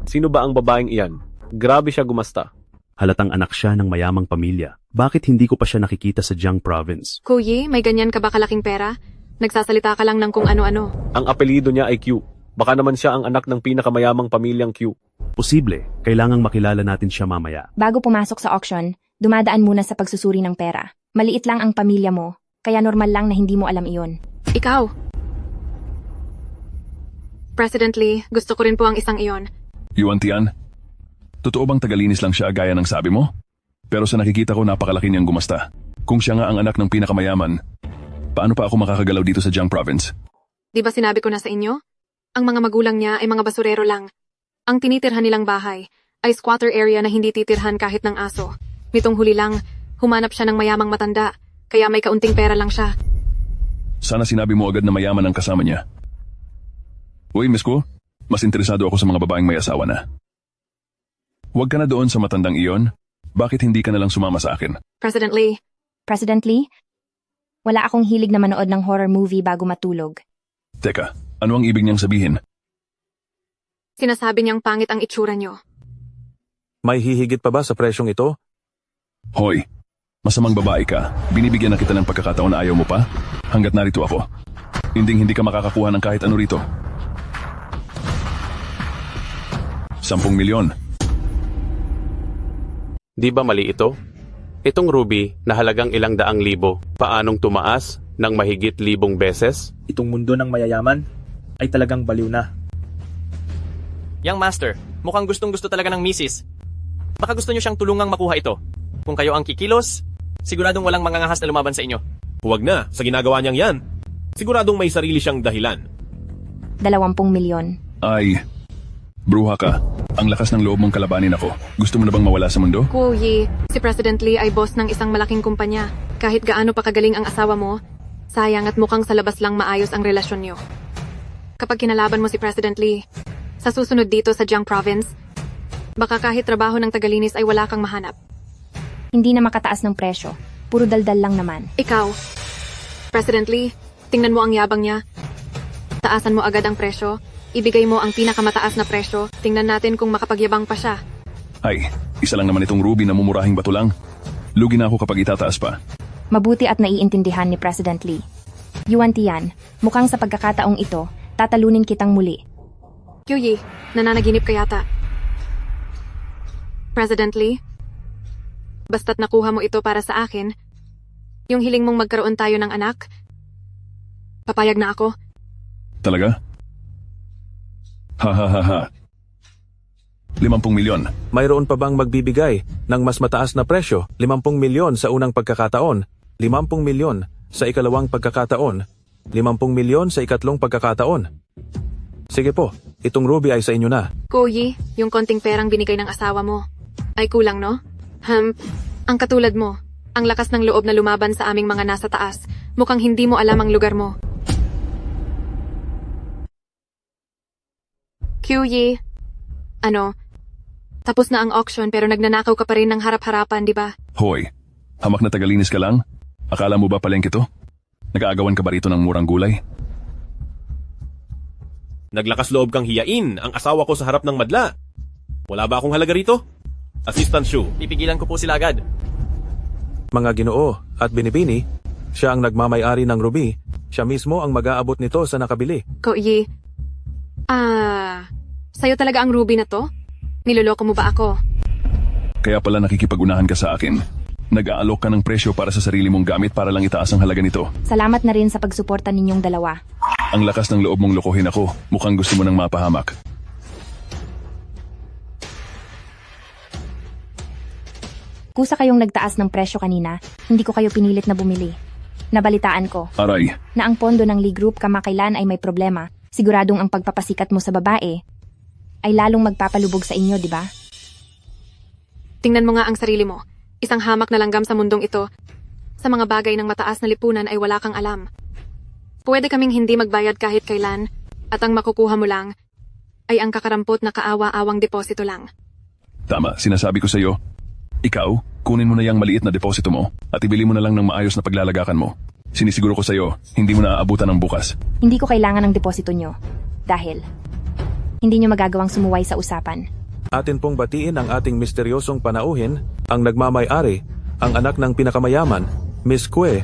Sino ba ang babaeng iyan? Grabe siya gumasta. Halatang anak siya ng mayamang pamilya. Bakit hindi ko pa siya nakikita sa Jiang Province? Kuyi, may ganyan ka ba kalaking pera? Nagsasalita ka lang ng kung ano-ano. Ang apelyido niya ay Q. Baka naman siya ang anak ng pinakamayamang pamilyang Q. Posible. Kailangang makilala natin siya mamaya. Bago pumasok sa auction, dumadaan muna sa pagsusuri ng pera. Maliit lang ang pamilya mo, kaya normal lang na hindi mo alam iyon. Ikaw. President Lee, gusto ko rin po ang isang iyon. Yuan Tian, totoo bang tagalinis lang siya gaya ng sabi mo? Pero sa nakikita ko napakalaki niyang gumasta. Kung siya nga ang anak ng pinakamayaman, paano pa ako makakagalaw dito sa Jiang Province? Di ba sinabi ko na sa inyo? Ang mga magulang niya ay mga basurero lang. Ang tinitirhan nilang bahay ay squatter area na hindi titirhan kahit ng aso. Nitong huli lang, humanap siya ng mayamang matanda, kaya may kaunting pera lang siya. Sana sinabi mo agad na mayaman ang kasama niya. Uy, Miss Ko, mas interesado ako sa mga babaeng may asawa na. Huwag ka na doon sa matandang iyon. Bakit hindi ka na lang sumama sa akin? President Lee. President Lee? Wala akong hilig na manood ng horror movie bago matulog. Teka, ano ang ibig niyang sabihin? Sinasabi niyang pangit ang itsura niyo. May hihigit pa ba sa presyong ito? Hoy, masamang babae ka. Binibigyan na kita ng pagkakataon na ayaw mo pa? Hanggat narito ako. Hindi ka makakakuha ng kahit ano rito. 10 milyon. Di ba mali ito? Itong ruby na halagang 100,000, paanong tumaas ng mahigit 1,000 beses? Itong mundo ng mayayaman ay talagang baliw na. Young Master, mukhang gustong-gusto talaga ng misis. Baka gusto niyo siyang tulungang makuha ito. Kung kayo ang kikilos, siguradong walang mangangahas na lumaban sa inyo. Huwag na, sa ginagawa niyang yan. Siguradong may sarili siyang dahilan. 20 milyon. Ay, bruha ka. Ang lakas ng loob mong kalabanin ako. Gusto mo na bang mawala sa mundo? Kuyi, si President Lee ay boss ng isang malaking kumpanya. Kahit gaano pa kagaling ang asawa mo, sayang at mukhang sa labas lang maayos ang relasyon niyo. Kapag kinalaban mo si President Lee, Sa susunod dito sa Jiang Province, baka kahit trabaho ng tagalinis ay wala kang mahanap. Hindi na makataas ng presyo. Puro daldal lang naman. Ikaw, President Lee, tingnan mo ang yabang niya. Taasan mo agad ang presyo. Ibigay mo ang pinakamataas na presyo. Tingnan natin kung makapagyabang pa siya. Ay, isa lang naman itong ruby na mumurahing bato lang. Lugi na ako kapag itataas pa. Mabuti at naiintindihan ni President Lee. Yuan Tian, mukhang sa pagkakataong ito, tatalunin kitang muli. Kyuyi, nananaginip ka yata. President Lee, basta't nakuha mo ito para sa akin, yung hiling mong magkaroon tayo ng anak, papayag na ako. Talaga? Ha ha ha ha. 50 milyon. Mayroon pa bang magbibigay ng mas mataas na presyo? 50 milyon sa unang pagkakataon, 50 milyon sa ikalawang pagkakataon, 50 milyon sa ikatlong pagkakataon. Sige po, itong ruby ay sa inyo na. Koyi, yung konting perang binigay ng asawa mo, ay kulang no? Ang katulad mo, ang lakas ng loob na lumaban sa aming mga nasa taas, mukhang hindi mo alam ang lugar mo. Kyuyi, tapos na ang auction pero nagnanakaw ka pa rin ng harap-harapan, di ba? Hoy, hamak na tagalinis ka lang? Akala mo ba palengke to? Nag-aagawan ka ba rito ng murang gulay? Naglakas loob kang hiyain ang asawa ko sa harap ng madla. Wala ba akong halaga rito? Assistant Shu. Pipigilan ko po sila agad. Mga Ginoo at Binibini, siya ang nagmamay-ari ng ruby. Siya mismo ang mag-aabot nito sa nakabili. Koyi, sa'yo talaga ang ruby na to? Niloloko mo ba ako? Kaya pala nakikipag-unahan ka sa akin. Nag-aalok ka ng presyo para sa sarili mong gamit para lang itaas ang halaga nito. Salamat na rin sa pagsuporta ninyong dalawa. Ang lakas ng loob mong lokohin ako. Mukhang gusto mo nang mapahamak. Kusa kayong nagtaas ng presyo kanina, hindi ko kayo pinilit na bumili. Nabalitaan ko Aray, na ang pondo ng Lee Group kamakailan ay may problema. Siguradong ang pagpapasikat mo sa babae ay lalong magpapalubog sa inyo, di ba? Tingnan mo nga ang sarili mo. Isang hamak na langgam sa mundong ito. Sa mga bagay ng mataas na lipunan ay wala kang alam. Pwede kaming hindi magbayad kahit kailan, at ang makukuha mo lang ay ang kakarampot na kaawa-awang deposito lang. tama, sinasabi ko sa iyo. Ikaw, kunin mo na yung maliit na deposito mo at ibili mo na lang ng maayos na paglalagakan mo. Sinisiguro ko sa iyo, hindi mo na aabutan ng bukas. Hindi ko kailangan ng deposito nyo. Dahil hindi nyo magagawang sumuway sa usapan. Atin pong batiin ang ating misteryosong panauhin, ang nagmamay-ari, ang anak ng pinakamayaman, Miss Kue.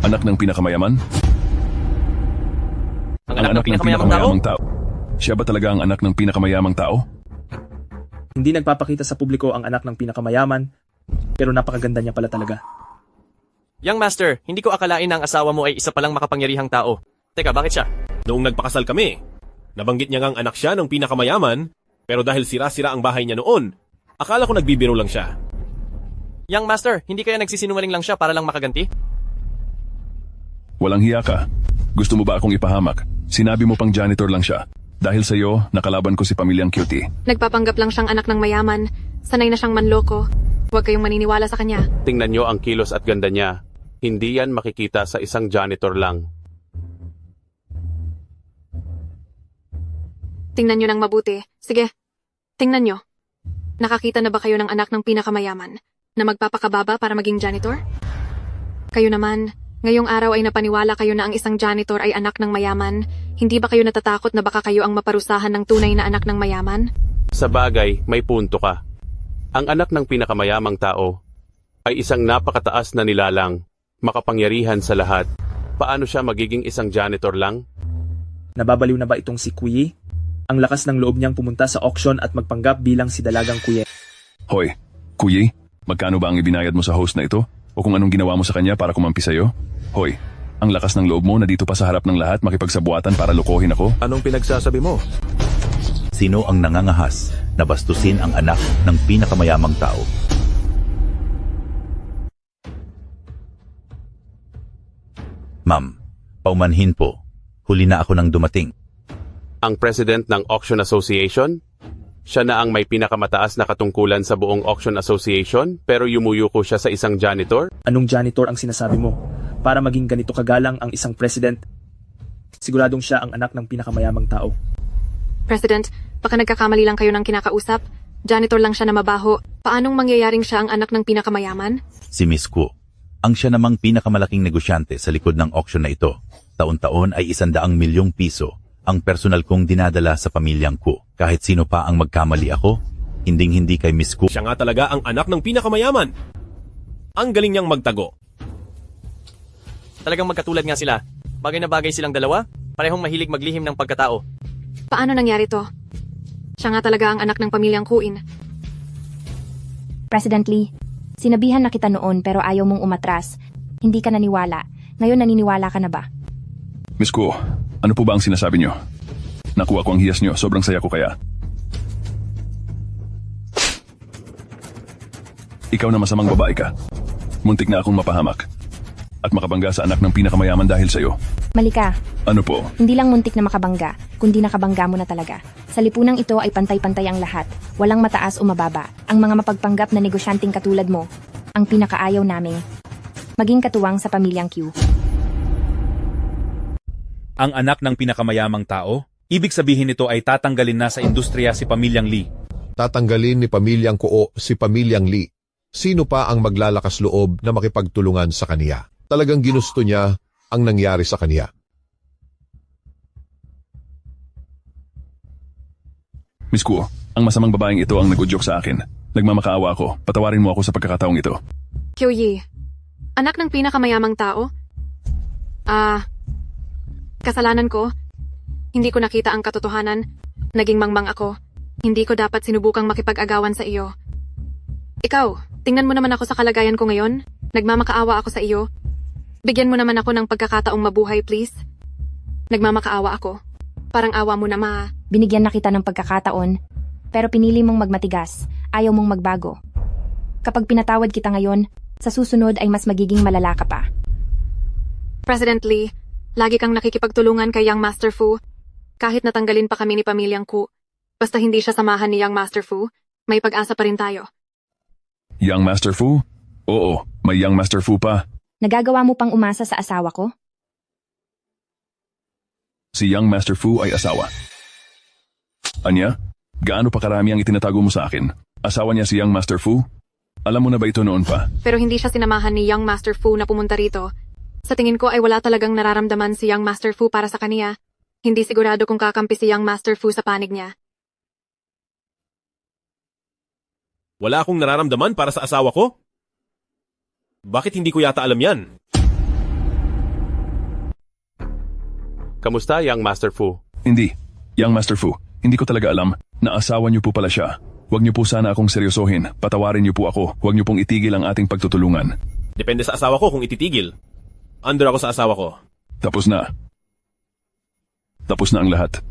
Anak ng pinakamayaman? Ang anak ng pinakamayamang tao? Siya ba talaga ang anak ng pinakamayamang tao? Hindi nagpapakita sa publiko ang anak ng pinakamayaman, pero napakaganda niya pala talaga. Young Master, hindi ko akalain na ang asawa mo ay isa palang makapangyarihang tao. Teka, bakit siya? Noong nagpakasal kami, nabanggit niya ngang anak siya ng pinakamayaman, pero dahil sira-sira ang bahay niya noon, akala ko nagbibiro lang siya. Young Master, hindi kaya nagsisinungaling lang siya para lang makaganti? Walang hiya ka. Gusto mo ba akong ipahamak? Sinabi mo pang janitor lang siya. Dahil sa iyo, nakalaban ko si pamilyang Cutie. Nagpapanggap lang siyang anak ng mayaman. Sanay na siyang manloko. Huwag kayong maniniwala sa kanya. Tingnan nyo ang kilos at ganda niya. Hindi yan makikita sa isang janitor lang. Tingnan nyo ng mabuti. Sige, tingnan nyo. Nakakita na ba kayo ng anak ng pinakamayaman na magpapakababa para maging janitor? Kayo naman, ngayong araw ay napaniwala kayo na ang isang janitor ay anak ng mayaman. Hindi ba kayo natatakot na baka kayo ang maparusahan ng tunay na anak ng mayaman? Sa bagay, may punto ka. Ang anak ng pinakamayamang tao ay isang napakataas na nilalang, makapangyarihan sa lahat. Paano siya magiging isang janitor lang? Nababaliw na ba itong si Kuyi? Ang lakas ng loob niyang pumunta sa auction at magpanggap bilang si Dalagang Kuye. Hoy, Kuyi, magkano ba ang ibinayad mo sa host na ito? O kung anong ginawa mo sa kanya para kumampi sa'yo? Hoy, ang lakas ng loob mo na dito pa sa harap ng lahat makipagsabuatan para lokohin ako? Anong pinagsasabi mo? Sino ang nangangahas na bastusin ang anak ng pinakamayamang tao? Ma'am, paumanhin po. Huli na ako nang dumating. Ang president ng Auction Association? Siya na ang may pinakamataas na katungkulan sa buong Auction Association pero yumuyuko siya sa isang janitor? Anong janitor ang sinasabi mo? Para maging ganito kagalang ang isang president, Siguradong siya ang anak ng pinakamayamang tao. President, baka nagkakamali lang kayo ng kinakausap. Janitor lang siya na mabaho. Paanong mangyayaring siya ang anak ng pinakamayaman? Si Miss Ku. Ang siya namang pinakamalaking negosyante sa likod ng auction na ito. Taon-taon ay 100 milyong piso ang personal kong dinadala sa pamilyang Ku. Kahit sino pa ang magkamali ako, hinding-hindi kay Miss Ku. Siya nga talaga ang anak ng pinakamayaman. Ang galing niyang magtago. Talagang magkatulad nga sila. Bagay na bagay silang dalawa, parehong mahilig maglihim ng pagkatao. Paano nangyari to? Siya nga talaga ang anak ng pamilyang Kuin. President Lee, sinabihan na kita noon pero ayaw mong umatras. Hindi ka naniwala. Ngayon naniniwala ka na ba? Miss Ku, ano po ba ang sinasabi niyo? Nakuha ko ang hiyas niyo, sobrang saya ko kaya. Ikaw na masamang babae ka. Muntik na akong mapahamak. At makabangga sa anak ng pinakamayaman dahil sa'yo. Malika, Ano po? hindi lang muntik na makabangga, kundi nakabangga mo na talaga. Sa lipunang ito ay pantay-pantay ang lahat. Walang mataas o mababa. Ang mga mapagpanggap na negosyanteng katulad mo, ang pinakaayaw naming maging katuwang sa pamilyang Q. Ang anak ng pinakamayamang tao? Ibig sabihin nito ay tatanggalin na sa industriya si pamilyang Lee. Tatanggalin ni pamilyang Kuo si pamilyang Lee. Sino pa ang maglalakas loob na makipagtulungan sa kaniya? Talagang ginusto niya ang nangyari sa kaniya. Miss Ku, ang masamang babaeng ito ang nag-udyok sa akin. Nagmamakaawa ako. Patawarin mo ako sa pagkakataong ito. Kyoyi, anak ng pinakamayamang tao? Kasalanan ko. Hindi ko nakita ang katotohanan. Naging mangmang ako. Hindi ko dapat sinubukang makipag-agawan sa iyo. Ikaw, tingnan mo naman ako sa kalagayan ko ngayon. Nagmamakaawa ako sa iyo. Bigyan mo naman ako ng pagkakataong mabuhay, please. Nagmamakaawa ako. Parang awa mo na, ma. Binigyan na kita ng pagkakataon, pero pinili mong magmatigas, ayaw mong magbago. Kapag pinatawad kita ngayon, sa susunod ay mas magiging malala ka pa. President Lee, lagi kang nakikipagtulungan kay Young Master Fu. Kahit natanggalin pa kami ni pamilyang Ku, basta hindi siya samahan ni Young Master Fu, may pag-asa pa rin tayo. Young Master Fu? Oo, may Young Master Fu pa. Nagagawa mo pang umasa sa asawa ko? Si Young Master Fu ay asawa. Anya, gaano pa karami ang itinatago mo sa akin? Asawa niya si Young Master Fu? Alam mo na ba ito noon pa? Pero hindi siya sinamahan ni Young Master Fu na pumunta rito. Sa tingin ko ay wala talagang nararamdaman si Young Master Fu para sa kaniya. Hindi sigurado kung kakampi si Young Master Fu sa panig niya. Wala akong nararamdaman para sa asawa ko? Bakit hindi ko yata alam yan? Kamusta, Young Master Fu? Hindi. Young Master Fu, hindi ko talaga alam na asawa niyo po pala siya. Huwag niyo po sana akong seryosohin. Patawarin niyo po ako. Huwag niyo pong itigil ang ating pagtutulungan. Depende sa asawa ko kung ititigil. Under ako sa asawa ko. Tapos na. Tapos na ang lahat.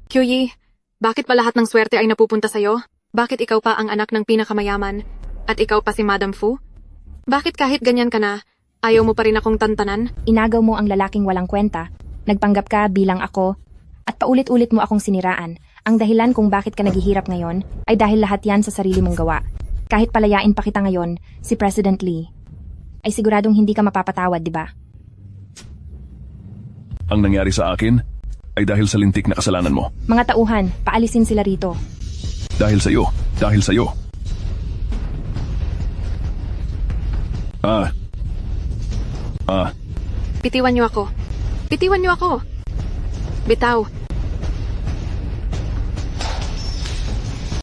Kyoyi, bakit pa lahat ng swerte ay napupunta sa'yo? Bakit ikaw pa ang anak ng pinakamayaman? At ikaw pa si Madam Fu? Bakit kahit ganyan ka na, ayaw mo pa rin akong tantanan? Inagaw mo ang lalaking walang kwenta, nagpanggap ka bilang ako, at paulit-ulit mo akong siniraan. Ang dahilan kung bakit ka naghihirap ngayon ay dahil lahat yan sa sarili mong gawa. Kahit palayain pa kita ngayon, si President Lee, ay siguradong hindi ka mapapatawad, di ba? Ang nangyari sa akin ay dahil sa lintik na kasalanan mo. Mga tauhan, paalisin sila rito. Dahil sa iyo. Dahil sa iyo. Bitiwan niyo ako. Bitiwan niyo ako. Bitaw.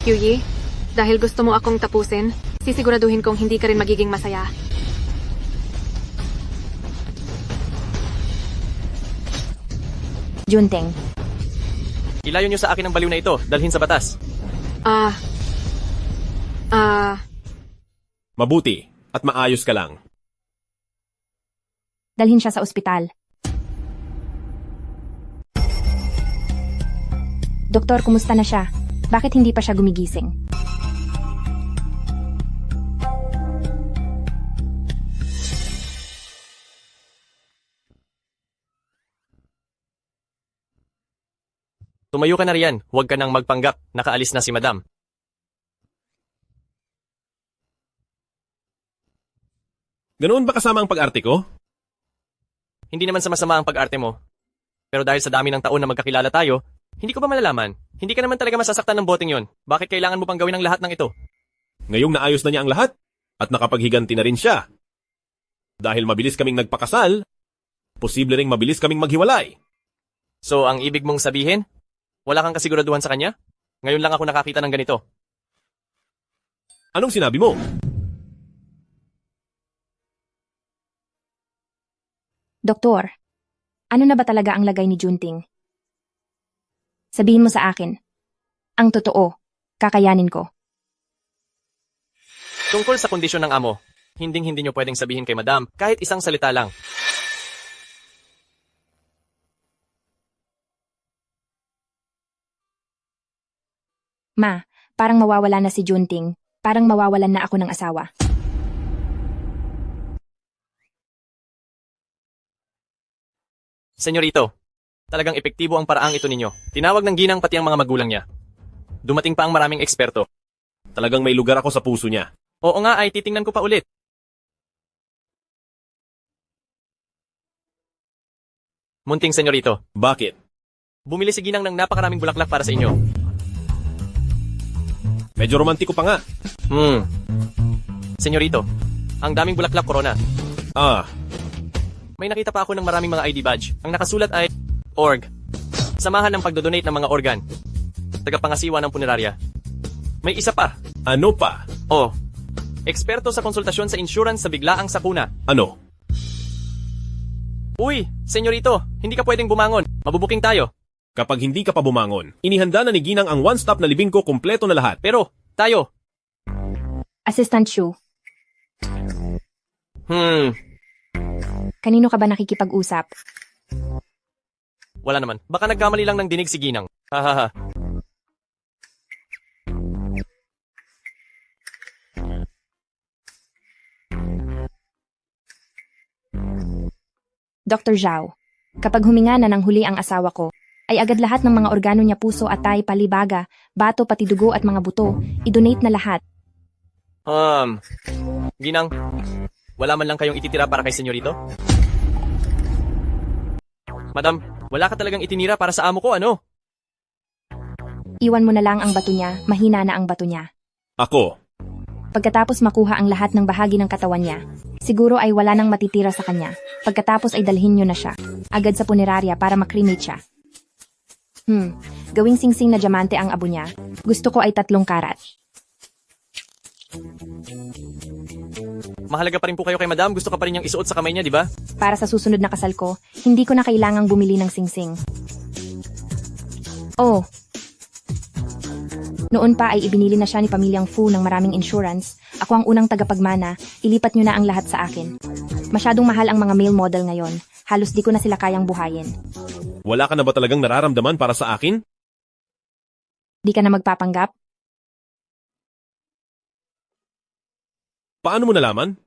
Yuyi, dahil gusto mo akong tapusin, sisiguraduhin kong hindi ka rin magiging masaya. Junteng. Ilayo niyo sa akin ang baliw na ito, dalhin sa batas. Mabuti at maayos ka lang. Dalhin siya sa ospital. Doktor, kumusta na siya? Bakit hindi pa siya gumigising? Tumayo ka na riyan, huwag ka nang magpanggap, nakaalis na si Madam. Ganoon ba kasama ang pag-arte ko? Hindi naman sa masama ang pag-arte mo. Pero dahil sa dami ng taon na magkakilala tayo, hindi ko ba malalaman? Hindi ka naman talaga masasaktan ng boteng yon. Bakit kailangan mo pang gawin ang lahat ng ito? Ngayong naayos na niya ang lahat, at nakapaghiganti na rin siya. Dahil mabilis kaming nagpakasal, posible ring mabilis kaming maghiwalay. So, ang ibig mong sabihin, wala kang kasiguraduhan sa kanya? Ngayon lang ako nakakita ng ganito. Anong sinabi mo? Doktor, ano na ba talaga ang lagay ni Junting? Sabihin mo sa akin. Ang totoo, kakayanin ko. Tungkol sa kondisyon ng amo, hindi nyo pwedeng sabihin kay madam kahit isang salita lang. Ma, parang mawawala na si Junting. Parang mawawalan na ako ng asawa. Senyorito, talagang epektibo ang paraang ito ninyo. Tinawag ng ginang pati ang mga magulang niya. Dumating pa ang maraming eksperto. Talagang may lugar ako sa puso niya. Oo nga ay titingnan ko pa ulit. Munting senyorito. Bakit? Bumili si ginang ng napakaraming bulaklak para sa inyo. Medyo romantiko pa nga. Senyorito, ang daming bulaklak corona. Ah. May nakita pa ako ng maraming mga ID badge. Ang nakasulat ay org. Samahan ng pagdodonate ng mga organ. Tagapangasiwa ng punerarya. May isa pa. Ano pa? Oh. Eksperto sa konsultasyon sa insurance sa biglaang sakuna. Ano? Uy, senyorito, hindi ka pwedeng bumangon. Mabubuking tayo. Kapag hindi ka pa bumangon, inihanda na ni Ginang ang one-stop na libing ko kumpleto na lahat. Pero, tayo. Assistant Shu. Kanino ka ba nakikipag-usap? Wala naman. Baka nagkamali lang ng dinig si Ginang. Hahaha. Dr. Zhao, kapag huminga na ng huli ang asawa ko, ay agad lahat ng mga organo niya, puso, atay, palibaga, bato, pati dugo at mga buto, idonate na lahat. Ginang, wala man lang kayong ititira para kay senyorito? Madam, wala ka talagang itinira para sa amo ko, ano? Iwan mo na lang ang bato niya, mahina na ang bato niya. Ako. Pagkatapos makuha ang lahat ng bahagi ng katawan niya, siguro ay wala nang matitira sa kanya. Pagkatapos ay dalhin niyo na siya, agad sa punerarya para makremate siya. Gawing singsing na diamante ang abo niya. Gusto ko ay 3 karat. Mahalaga pa rin po kayo kay madam. Gusto ka pa rin niyang isuot sa kamay niya, di ba? Para sa susunod na kasal ko, hindi ko na kailangang bumili ng singsing. Oh. Noon pa ay ibinili na siya ni Pamilyang Fu ng maraming insurance. Ako ang unang tagapagmana, ilipat niyo na ang lahat sa akin. Masyadong mahal ang mga male model ngayon. Halos di ko na sila kayang buhayin. Wala ka na ba talagang nararamdaman para sa akin? Di ka na magpapanggap? Paano mo nalaman?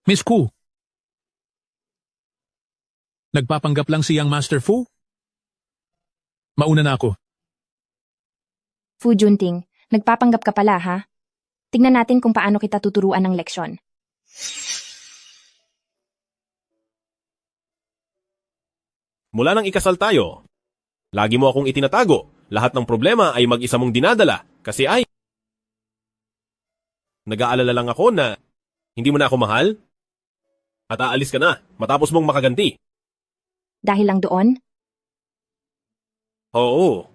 Miss Ku, nagpapanggap lang siyang Master Fu? Mauna na ako. Fu Junting, nagpapanggap ka pala ha? Tignan natin kung paano kita tuturuan ng leksyon. Mula nang ikasal tayo, lagi mo akong itinatago. Lahat ng problema ay mag-isa mong dinadala. Kasi ay, nag-aalala lang ako na hindi mo na ako mahal. At aalis ka na matapos mong makaganti. Dahil lang doon? Oo.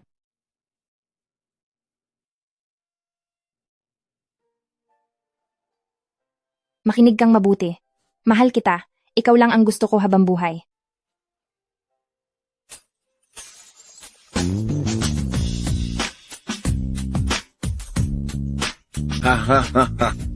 Makinig kang mabuti. Mahal kita. Ikaw lang ang gusto ko habang buhay. Ha ha ha ha.